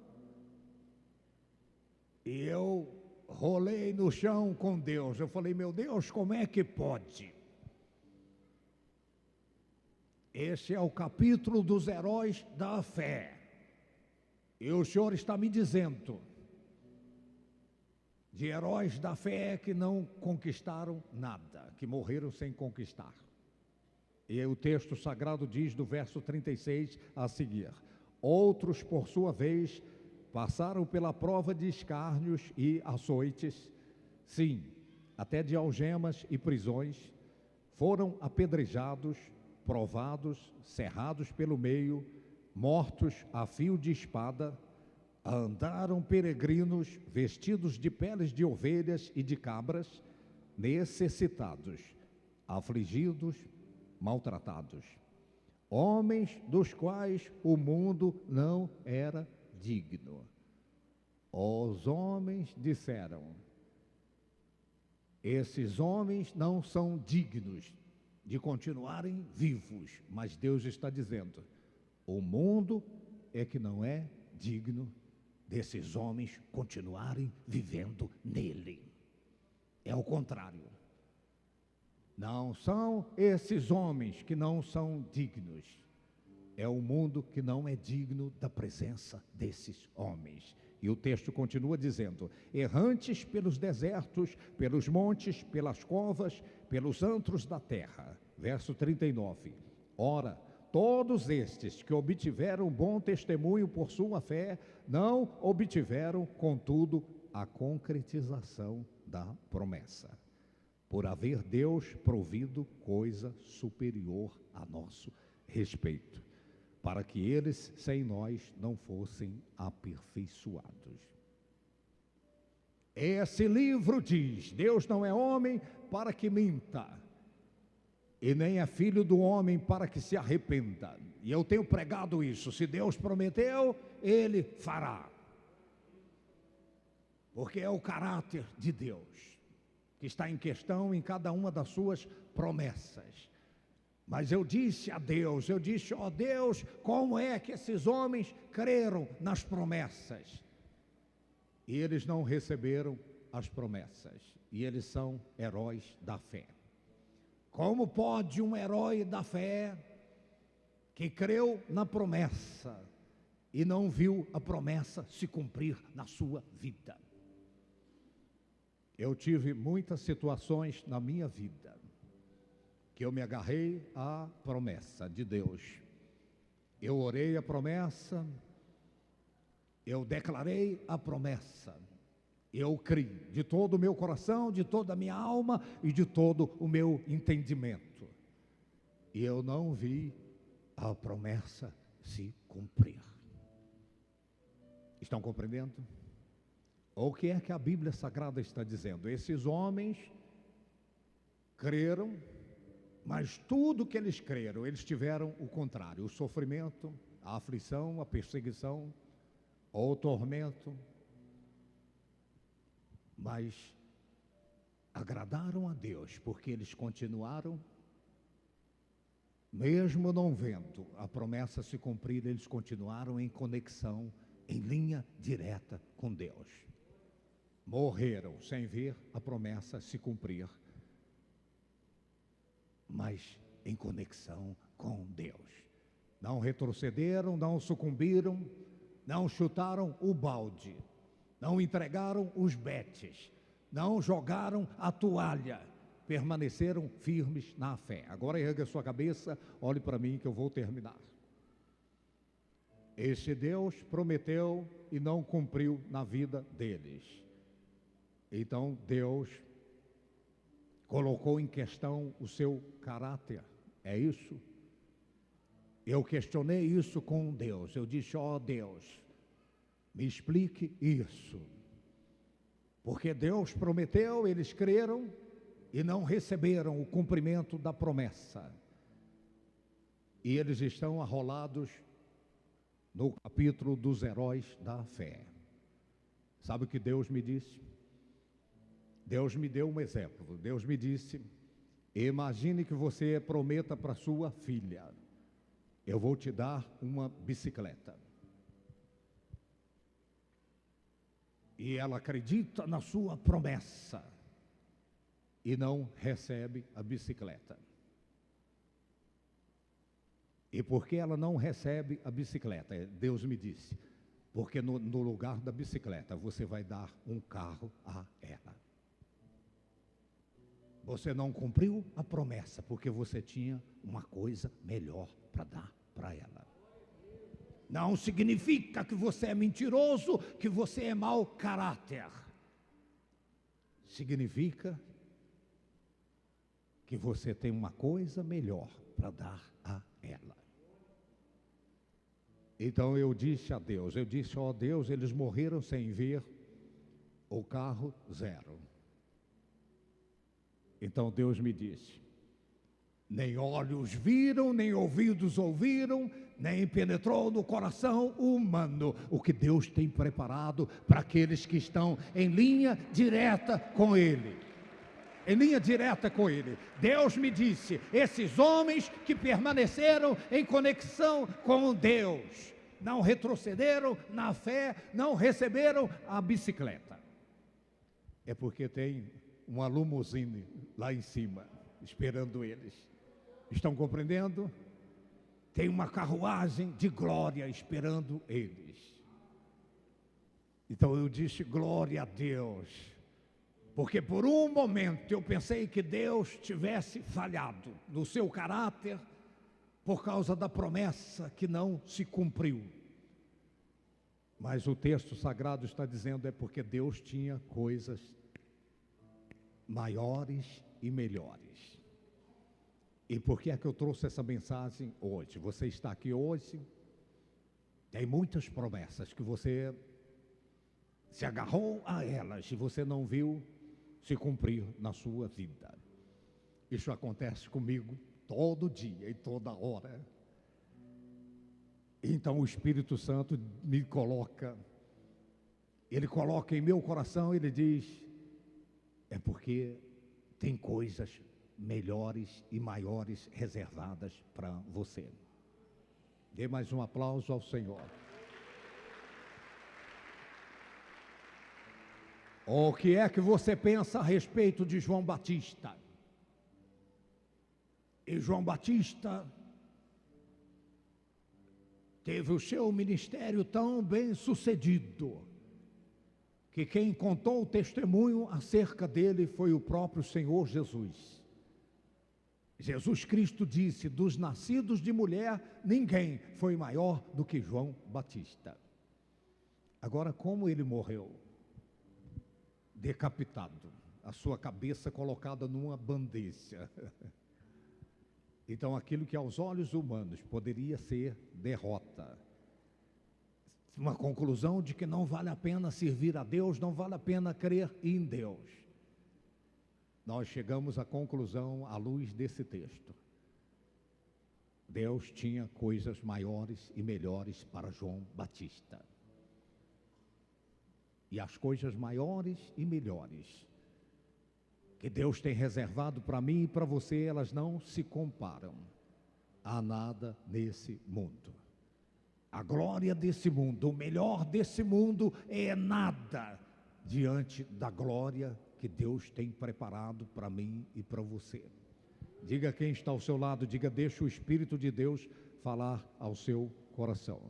Speaker 1: e eu rolei no chão com Deus. Eu falei, meu Deus, como é que pode? Esse é o capítulo dos heróis da fé. E o Senhor está me dizendo de heróis da fé que não conquistaram nada, que morreram sem conquistar. E o texto sagrado diz do verso 36 a seguir: outros, por sua vez, passaram pela prova de escárnios e açoites, sim, até de algemas e prisões, foram apedrejados, provados, cerrados pelo meio, mortos a fio de espada, andaram peregrinos, vestidos de peles de ovelhas e de cabras, necessitados, afligidos, maltratados, homens dos quais o mundo não era digno. Os homens disseram: esses homens não são dignos de continuarem vivos, mas Deus está dizendo: o mundo é que não é digno desses homens continuarem vivendo nele. É o contrário. Não são esses homens que não são dignos, é o mundo que não é digno da presença desses homens. E o texto continua dizendo: errantes pelos desertos, pelos montes, pelas covas, pelos antros da terra. Verso 39. Ora, todos estes que obtiveram bom testemunho por sua fé, não obtiveram, contudo, a concretização da promessa, por haver Deus provido coisa superior a nosso respeito, para que eles, sem nós, não fossem aperfeiçoados. Esse livro diz: Deus não é homem para que minta, e nem é filho do homem para que se arrependa. E eu tenho pregado isso: se Deus prometeu, Ele fará. Porque é o caráter de Deus que está em questão em cada uma das suas promessas. Mas eu disse a Deus, ó Deus, como é que esses homens creram nas promessas? E eles não receberam as promessas, e eles são heróis da fé. Como pode um herói da fé, que creu na promessa e não viu a promessa se cumprir na sua vida? Eu tive muitas situações na minha vida que eu me agarrei à promessa de Deus. Eu orei a promessa, Eu declarei a promessa. Eu criei de todo o meu coração, de toda a minha alma e de todo o meu entendimento. E eu não vi a promessa se cumprir. Estão compreendendo? O que é que a Bíblia Sagrada está dizendo? Esses homens creram, mas tudo que eles creram, eles tiveram o contrário: o sofrimento, a aflição, a perseguição, o tormento. Mas agradaram a Deus, porque eles continuaram, mesmo não vendo a promessa se cumprir, eles continuaram em conexão, em linha direta com Deus. Morreram sem ver a promessa se cumprir, mas em conexão com Deus. Não retrocederam, não sucumbiram, não chutaram o balde, não entregaram os betes, não jogaram a toalha, permaneceram firmes na fé. Agora erga a sua cabeça, olhe para mim que eu vou terminar. Esse Deus prometeu e não cumpriu na vida deles. Então Deus colocou em questão o seu caráter. É isso? Eu questionei isso com Deus. Eu disse: ó Deus, me explique isso. Porque Deus prometeu, eles creram e não receberam o cumprimento da promessa. E eles estão arrolados no capítulo dos heróis da fé. Sabe o que Deus me disse? Deus me deu um exemplo. Deus me disse: imagine que você prometa para sua filha: eu vou te dar uma bicicleta. E ela acredita na sua promessa e não recebe a bicicleta. E por que ela não recebe a bicicleta? Deus me disse: porque no lugar da bicicleta você vai dar um carro a ela. Você não cumpriu a promessa porque você tinha uma coisa melhor para dar para ela. Não significa que você é mentiroso, que você é mau caráter. Significa que você tem uma coisa melhor para dar a ela. Então eu disse a Deus, ó Deus, eles morreram sem ver o carro zero. Então Deus me disse: nem olhos viram, nem ouvidos ouviram, nem penetrou no coração humano o que Deus tem preparado para aqueles que estão em linha direta com Ele. Em linha direta com Ele. Deus me disse: esses homens que permaneceram em conexão com Deus, não retrocederam na fé, não receberam a bicicleta. É porque tem uma limusine lá em cima, esperando eles. Estão compreendendo? Tem uma carruagem de glória esperando eles. Então eu disse: glória a Deus. Porque por um momento eu pensei que Deus tivesse falhado no seu caráter por causa da promessa que não se cumpriu. Mas o texto sagrado está dizendo é porque Deus tinha coisas maiores e melhores. E por que é que eu trouxe essa mensagem hoje? Você está aqui hoje, tem muitas promessas que você se agarrou a elas e você não viu se cumprir na sua vida. Isso acontece comigo todo dia e toda hora. Então o Espírito Santo me coloca, Ele coloca em meu coração, Ele diz: é porque tem coisas melhores e maiores reservadas para você. Dê mais um aplauso ao Senhor. O que é que você pensa a respeito de João Batista? E João Batista teve o seu ministério tão bem sucedido, que quem contou o testemunho acerca dele foi o próprio Senhor Jesus. Jesus Cristo disse: dos nascidos de mulher, ninguém foi maior do que João Batista. Agora, como ele morreu? Decapitado, a sua cabeça colocada numa bandeja. Então, aquilo que aos olhos humanos poderia ser derrota, uma conclusão de que não vale a pena servir a Deus, não vale a pena crer em Deus. Nós chegamos à conclusão, à luz desse texto, Deus tinha coisas maiores e melhores para João Batista. E as coisas maiores e melhores que Deus tem reservado para mim e para você, elas não se comparam a nada nesse mundo. A glória desse mundo, o melhor desse mundo é nada diante da glória que Deus tem preparado para mim e para você. Diga quem está ao seu lado, diga, deixa o Espírito de Deus falar ao seu coração.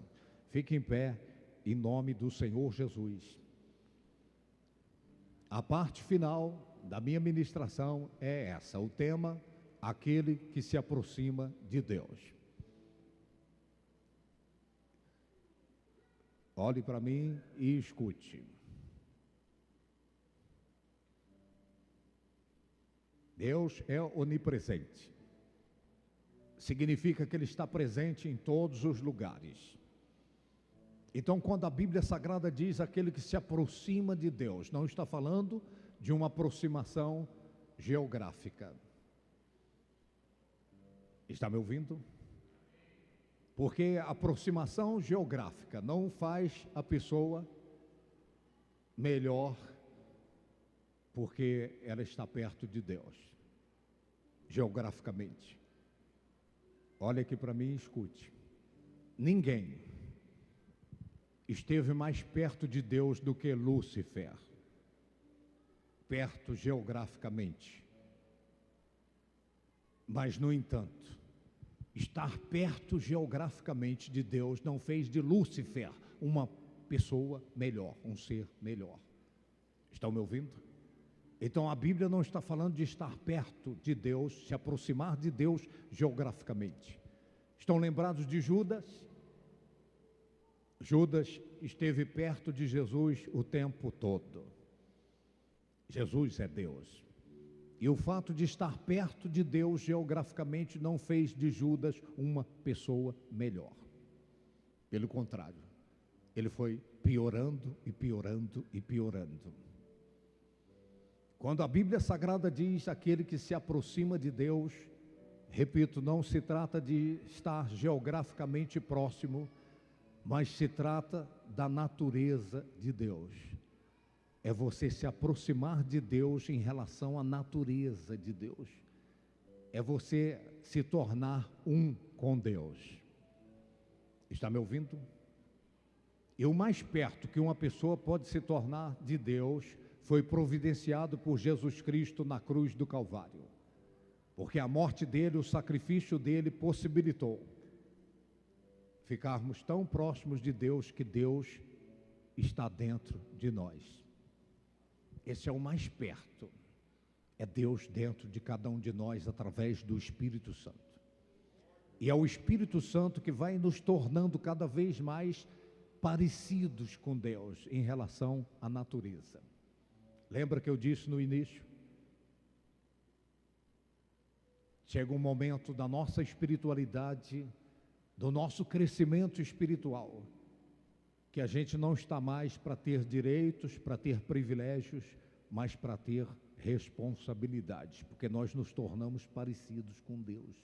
Speaker 1: Fique em pé, em nome do Senhor Jesus. A parte final da minha ministração é essa, o tema, aquele que se aproxima de Deus. Olhe para mim e escute. Deus é onipresente. Significa que Ele está presente em todos os lugares. Então, quando a Bíblia Sagrada diz aquele que se aproxima de Deus, não está falando de uma aproximação geográfica. Está me ouvindo? Porque a aproximação geográfica não faz a pessoa melhor, porque ela está perto de Deus, geograficamente. Olha aqui para mim e escute. Ninguém esteve mais perto de Deus do que Lúcifer, perto geograficamente. Mas, no entanto, estar perto geograficamente de Deus não fez de Lúcifer uma pessoa melhor, um ser melhor. Estão me ouvindo? Então a Bíblia não está falando de estar perto de Deus, se aproximar de Deus geograficamente. Estão lembrados de Judas? Judas esteve perto de Jesus o tempo todo. Jesus é Deus. E o fato de estar perto de Deus geograficamente não fez de Judas uma pessoa melhor. Pelo contrário, ele foi piorando e piorando e piorando. Quando a Bíblia Sagrada diz aquele que se aproxima de Deus, repito, não se trata de estar geograficamente próximo, mas se trata da natureza de Deus. É você se aproximar de Deus em relação à natureza de Deus. É você se tornar um com Deus. Está me ouvindo? E o mais perto que uma pessoa pode se tornar de Deus foi providenciado por Jesus Cristo na cruz do Calvário. Porque a morte dele, o sacrifício dele possibilitou ficarmos tão próximos de Deus que Deus está dentro de nós. Esse é o mais perto, é Deus dentro de cada um de nós através do Espírito Santo. E é o Espírito Santo que vai nos tornando cada vez mais parecidos com Deus em relação à natureza. Lembra que eu disse no início? Chega um momento da nossa espiritualidade, do nosso crescimento espiritual, que a gente não está mais para ter direitos, para ter privilégios, mas para ter responsabilidades, porque nós nos tornamos parecidos com Deus.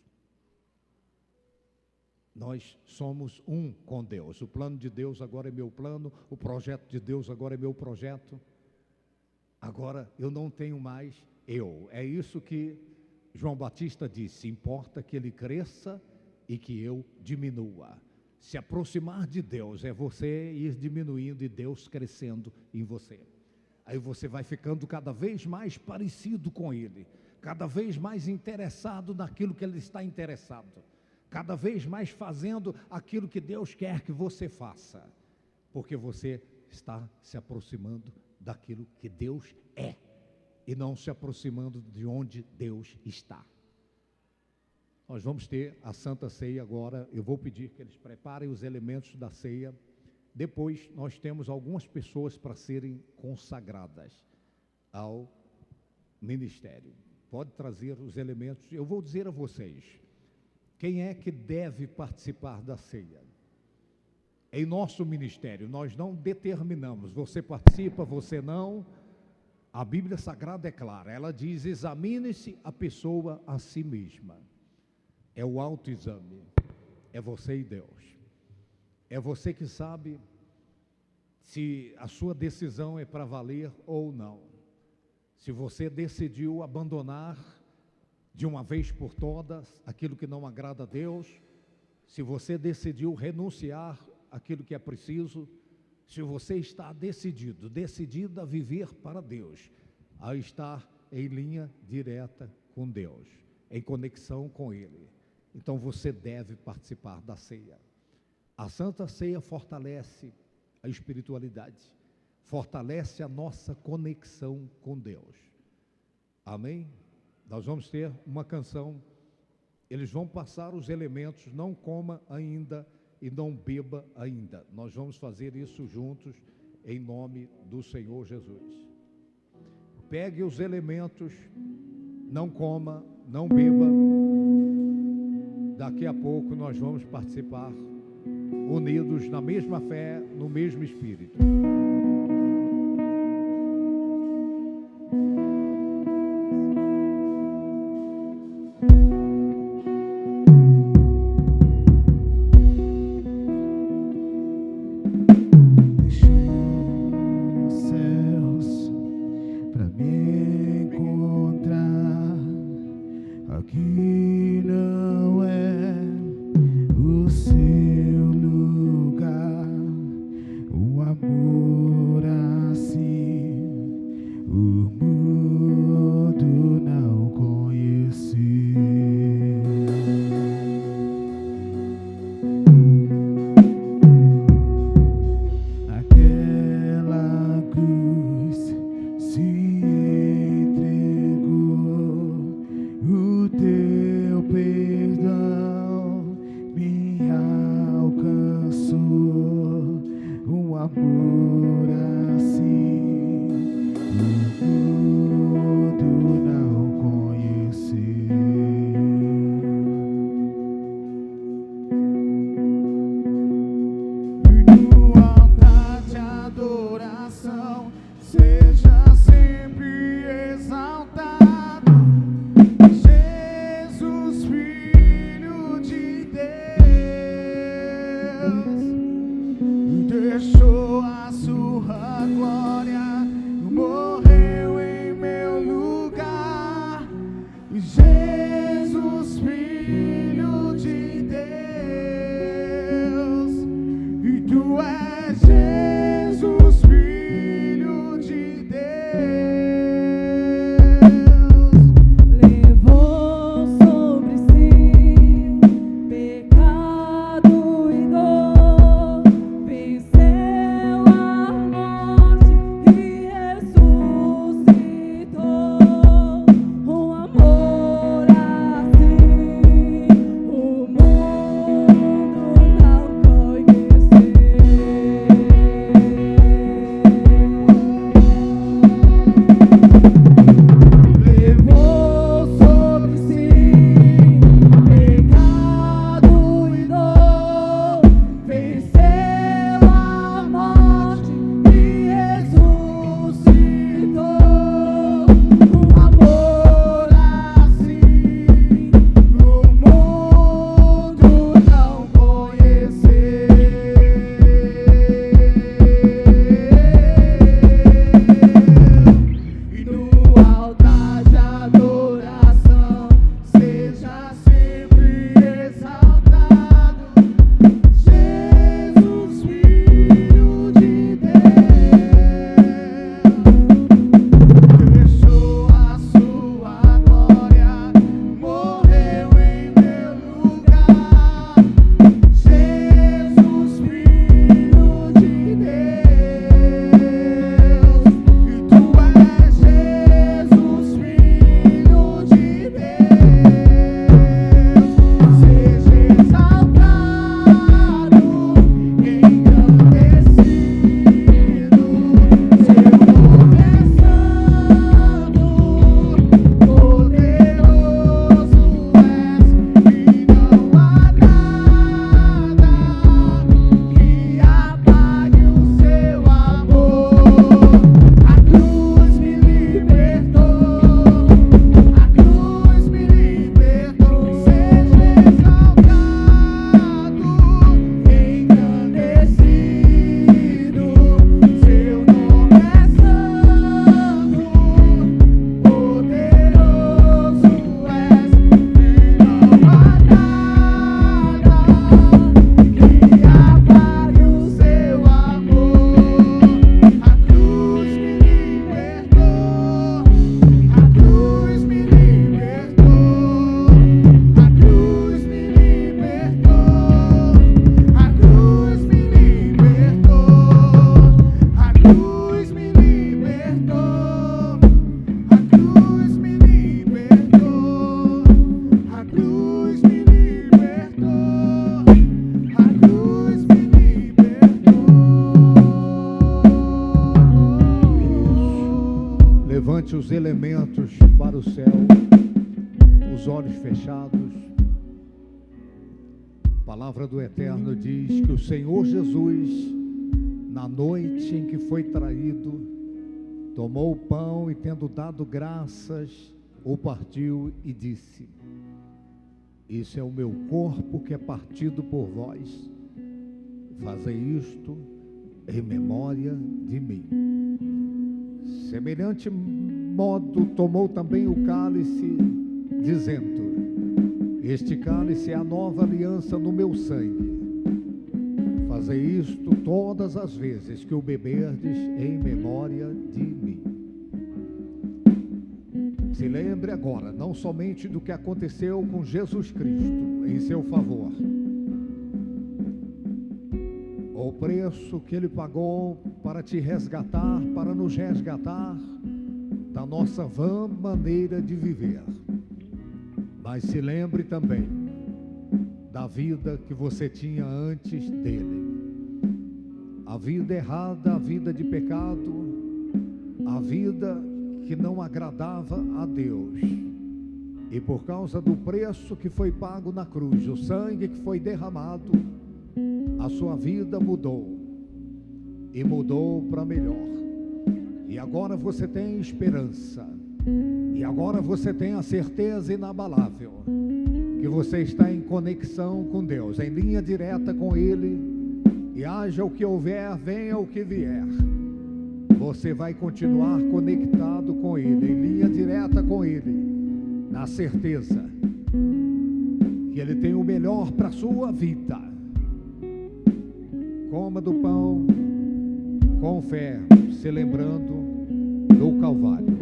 Speaker 1: Nós somos um com Deus. O plano de Deus agora é meu plano, o projeto de Deus agora é meu projeto. Agora eu não tenho mais eu. É isso que João Batista disse: importa que ele cresça e que eu diminua. Se aproximar de Deus é você ir diminuindo e Deus crescendo em você. Aí você vai ficando cada vez mais parecido com Ele, cada vez mais interessado naquilo que Ele está interessado, cada vez mais fazendo aquilo que Deus quer que você faça, porque você está se aproximando daquilo que Deus é e não se aproximando de onde Deus está. Nós vamos ter a Santa Ceia agora. Eu vou pedir que eles preparem os elementos da ceia. Depois, nós temos algumas pessoas para serem consagradas ao ministério. Pode trazer os elementos. Eu vou dizer a vocês, quem é que deve participar da ceia? Em nosso ministério, nós não determinamos, você participa, você não. A Bíblia Sagrada é clara, ela diz, examine-se a pessoa a si mesma. É o autoexame, é você e Deus. É você que sabe se a sua decisão é para valer ou não. Se você decidiu abandonar de uma vez por todas aquilo que não agrada a Deus, se você decidiu renunciar aquilo que é preciso, se você está decidida a viver para Deus, a estar em linha direta com Deus, em conexão com Ele, então você deve participar da ceia. A Santa Ceia fortalece a espiritualidade, fortalece a nossa conexão com Deus. Amém? Nós vamos ter uma canção, eles vão passar os elementos, não coma ainda e não beba ainda. Nós vamos fazer isso juntos, em nome do Senhor Jesus. Pegue os elementos, não coma, não beba. Daqui a pouco nós vamos participar, unidos na mesma fé, no mesmo Espírito.
Speaker 3: O amor
Speaker 1: elementos para o céu, os olhos fechados. A palavra do Eterno diz que o Senhor Jesus, na noite em que foi traído, tomou o pão e, tendo dado graças, o partiu e disse: isso é o meu corpo que é partido por vós, fazei isto em memória de mim. Semelhante modo tomou também o cálice, dizendo: este cálice é a nova aliança no meu sangue. Fazei isto todas as vezes que o beberdes em memória de mim. Se lembre agora, não somente do que aconteceu com Jesus Cristo em seu favor, o preço que Ele pagou para te resgatar, para nos resgatar da nossa vã maneira de viver. Mas se lembre também da vida que você tinha antes dele. A vida errada, a vida de pecado, a vida que não agradava a Deus. E por causa do preço que foi pago na cruz, o sangue que foi derramado, a sua vida mudou. E mudou para melhor. E agora você tem esperança. E agora você tem a certeza inabalável que você está em conexão com Deus, em linha direta com Ele. E haja o que houver, venha o que vier, você vai continuar conectado com Ele, em linha direta com Ele, na certeza que Ele tem o melhor para a sua vida. Coma do pão com fé, se lembrando do Calvário.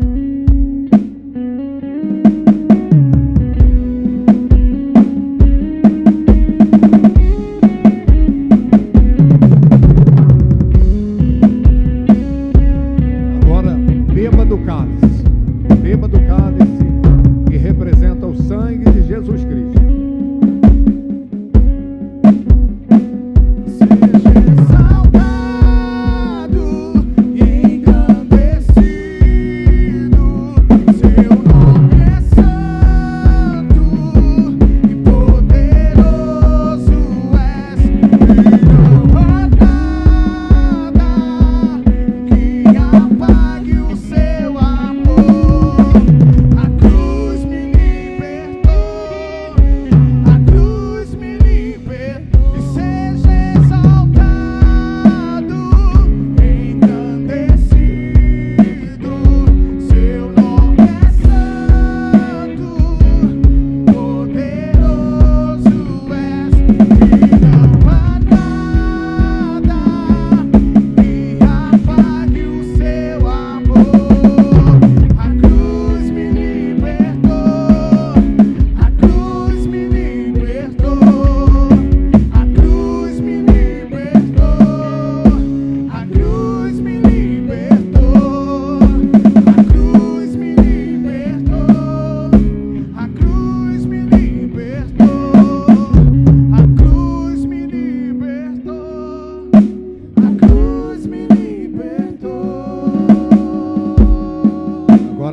Speaker 1: Beba do cálice que representa o sangue de Jesus Cristo.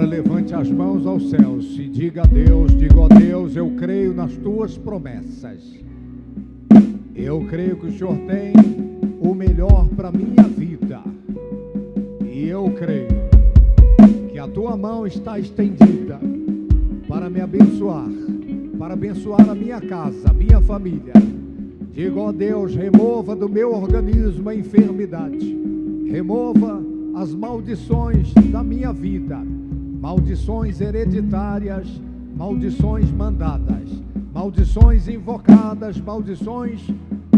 Speaker 1: Levante as mãos aos céus e diga a Deus, ó Deus, eu creio nas tuas promessas. Eu creio que o Senhor tem o melhor para a minha vida. E eu creio que a tua mão está estendida para me abençoar, para abençoar a minha casa, a minha família. Diga, ó Deus, remova do meu organismo a enfermidade. Remova as maldições da minha vida. Maldições hereditárias, maldições mandadas, maldições invocadas, maldições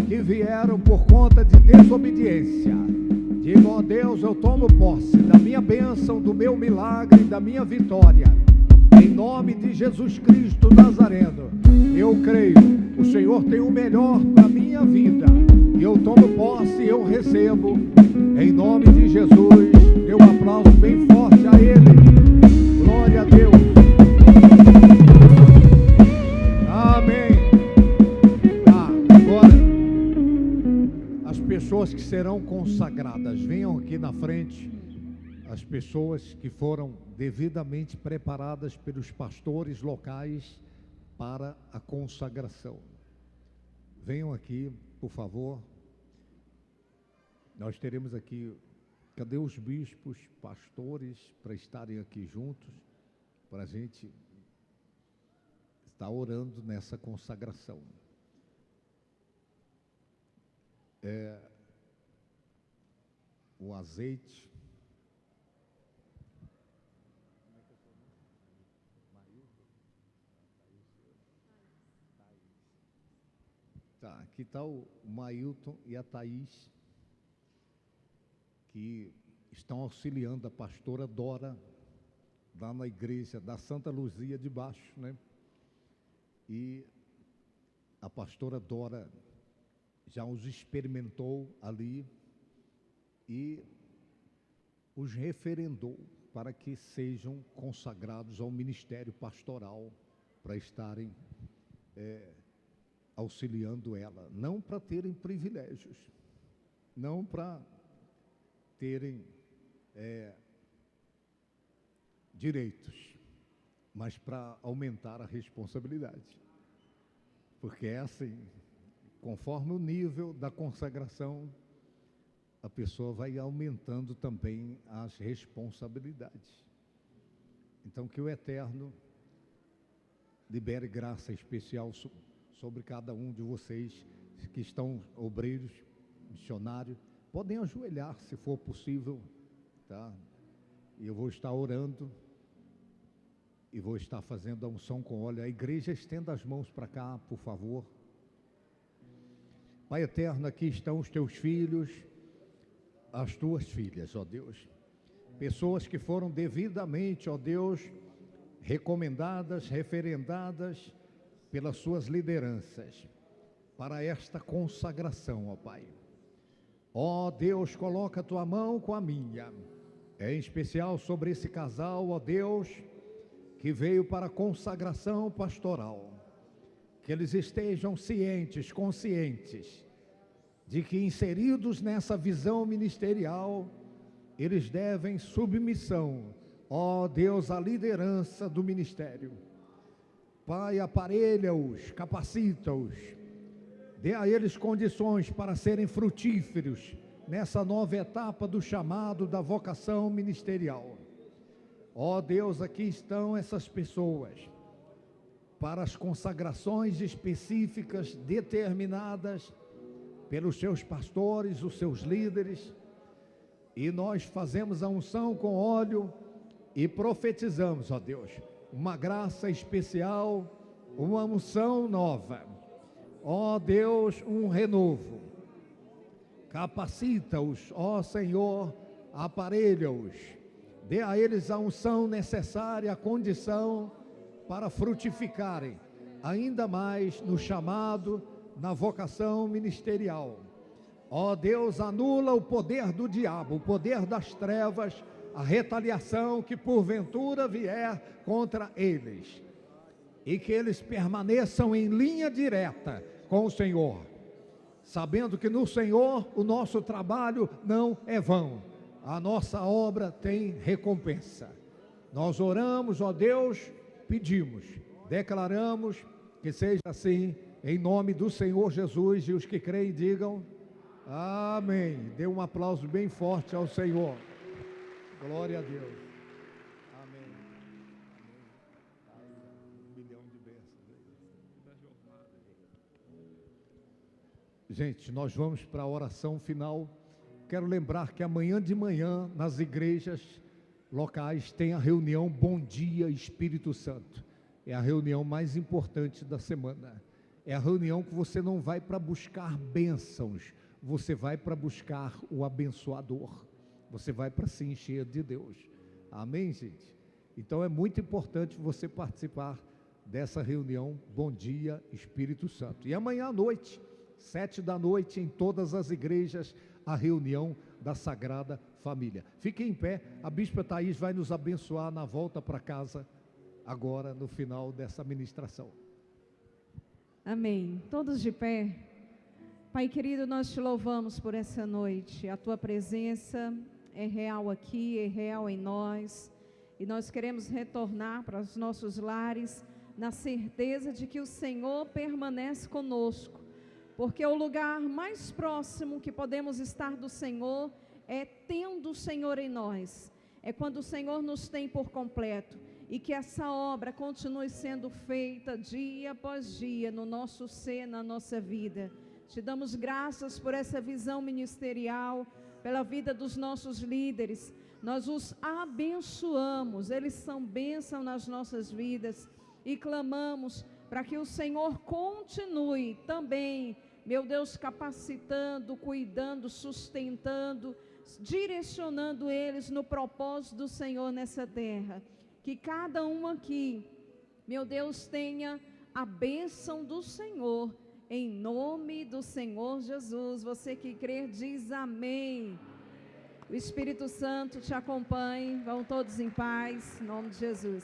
Speaker 1: que vieram por conta de desobediência. Digo, ó Deus, eu tomo posse da minha bênção, do meu milagre, da minha vitória. Em nome de Jesus Cristo Nazareno, eu creio, o Senhor tem o melhor para a minha vida. E eu tomo posse, eu recebo, em nome de Jesus. Dê um aplauso bem forte a Ele. Glória a Deus. Amém. Agora, as pessoas que serão consagradas, venham aqui na frente as pessoas que foram devidamente preparadas pelos pastores locais para a consagração. Venham aqui, por favor. Nós teremos aqui, cadê os bispos, pastores, para estarem aqui juntos, para a gente estar orando nessa consagração. O azeite. Tá, aqui está o Mailton e a Thaís, que estão auxiliando a pastora Dora, lá na igreja da Santa Luzia de Baixo, né? E a pastora Dora já os experimentou ali e os referendou para que sejam consagrados ao ministério pastoral, para estarem auxiliando ela, não para terem privilégios, não para terem direitos, mas para aumentar a responsabilidade, porque é assim, conforme o nível da consagração, a pessoa vai aumentando também as responsabilidades. Então, que o Eterno libere graça especial sobre cada um de vocês que estão obreiros, missionários. Podem ajoelhar, se for possível, tá? E eu vou estar orando e vou estar fazendo a unção com óleo. A igreja, estenda as mãos para cá, por favor. Pai eterno, aqui estão os teus filhos, as tuas filhas, ó Deus. Pessoas que foram devidamente, ó Deus, recomendadas, referendadas pelas suas lideranças para esta consagração, ó Pai. Ó Deus, coloca a tua mão com a minha, em especial sobre esse casal, ó Deus, que veio para a consagração pastoral. Que eles estejam cientes, conscientes, de que inseridos nessa visão ministerial, eles devem submissão, ó Deus, à liderança do ministério. Pai, aparelha-os, capacita-os, dê a eles condições para serem frutíferos nessa nova etapa do chamado da vocação ministerial. Ó Deus, aqui estão essas pessoas, para as consagrações específicas, determinadas pelos seus pastores, os seus líderes, e nós fazemos a unção com óleo e profetizamos, ó Deus, uma graça especial, uma unção nova, ó Deus, um renovo. Capacita-os, ó Senhor, aparelha-os, dê a eles a unção necessária, a condição para frutificarem ainda mais no chamado, na vocação ministerial. Ó Deus, anula o poder do diabo, o poder das trevas, a retaliação que porventura vier contra eles, e que eles permaneçam em linha direta com o Senhor, sabendo que no Senhor o nosso trabalho não é vão, a nossa obra tem recompensa. Nós oramos, ó Deus, pedimos, declaramos que seja assim, em nome do Senhor Jesus, e os que creem digam amém. Dê um aplauso bem forte ao Senhor. Glória a Deus. Amém. Um milhão de bênçãos. Gente, nós vamos para a oração final. Quero lembrar que amanhã de manhã, nas igrejas locais, tem a reunião Bom Dia Espírito Santo. É a reunião mais importante da semana. É a reunião que você não vai para buscar bênçãos, você vai para buscar o abençoador. Você vai para se encher de Deus. Amém, gente? Então é muito importante você participar dessa reunião Bom Dia Espírito Santo. E amanhã à noite, 19h, em todas as igrejas, a reunião da Sagrada Família. Fiquem em pé, a Bispa Thaís vai nos abençoar na volta para casa, agora no final dessa ministração.
Speaker 3: Amém. Todos de pé. Pai querido, nós te louvamos por essa noite, a tua presença é real aqui, é real em nós. E nós queremos retornar para os nossos lares na certeza de que o Senhor permanece conosco. Porque o lugar mais próximo que podemos estar do Senhor é tendo o Senhor em nós. É quando o Senhor nos tem por completo. E que essa obra continue sendo feita dia após dia no nosso ser, na nossa vida. Te damos graças por essa visão ministerial, pela vida dos nossos líderes. Nós os abençoamos, eles são bênção nas nossas vidas. E clamamos para que o Senhor continue também, meu Deus, capacitando, cuidando, sustentando, direcionando eles no propósito do Senhor nessa terra. Que cada um aqui, meu Deus, tenha a bênção do Senhor, em nome do Senhor Jesus. Você que crê, diz amém. O Espírito Santo te acompanhe, vão todos em paz, em nome de Jesus.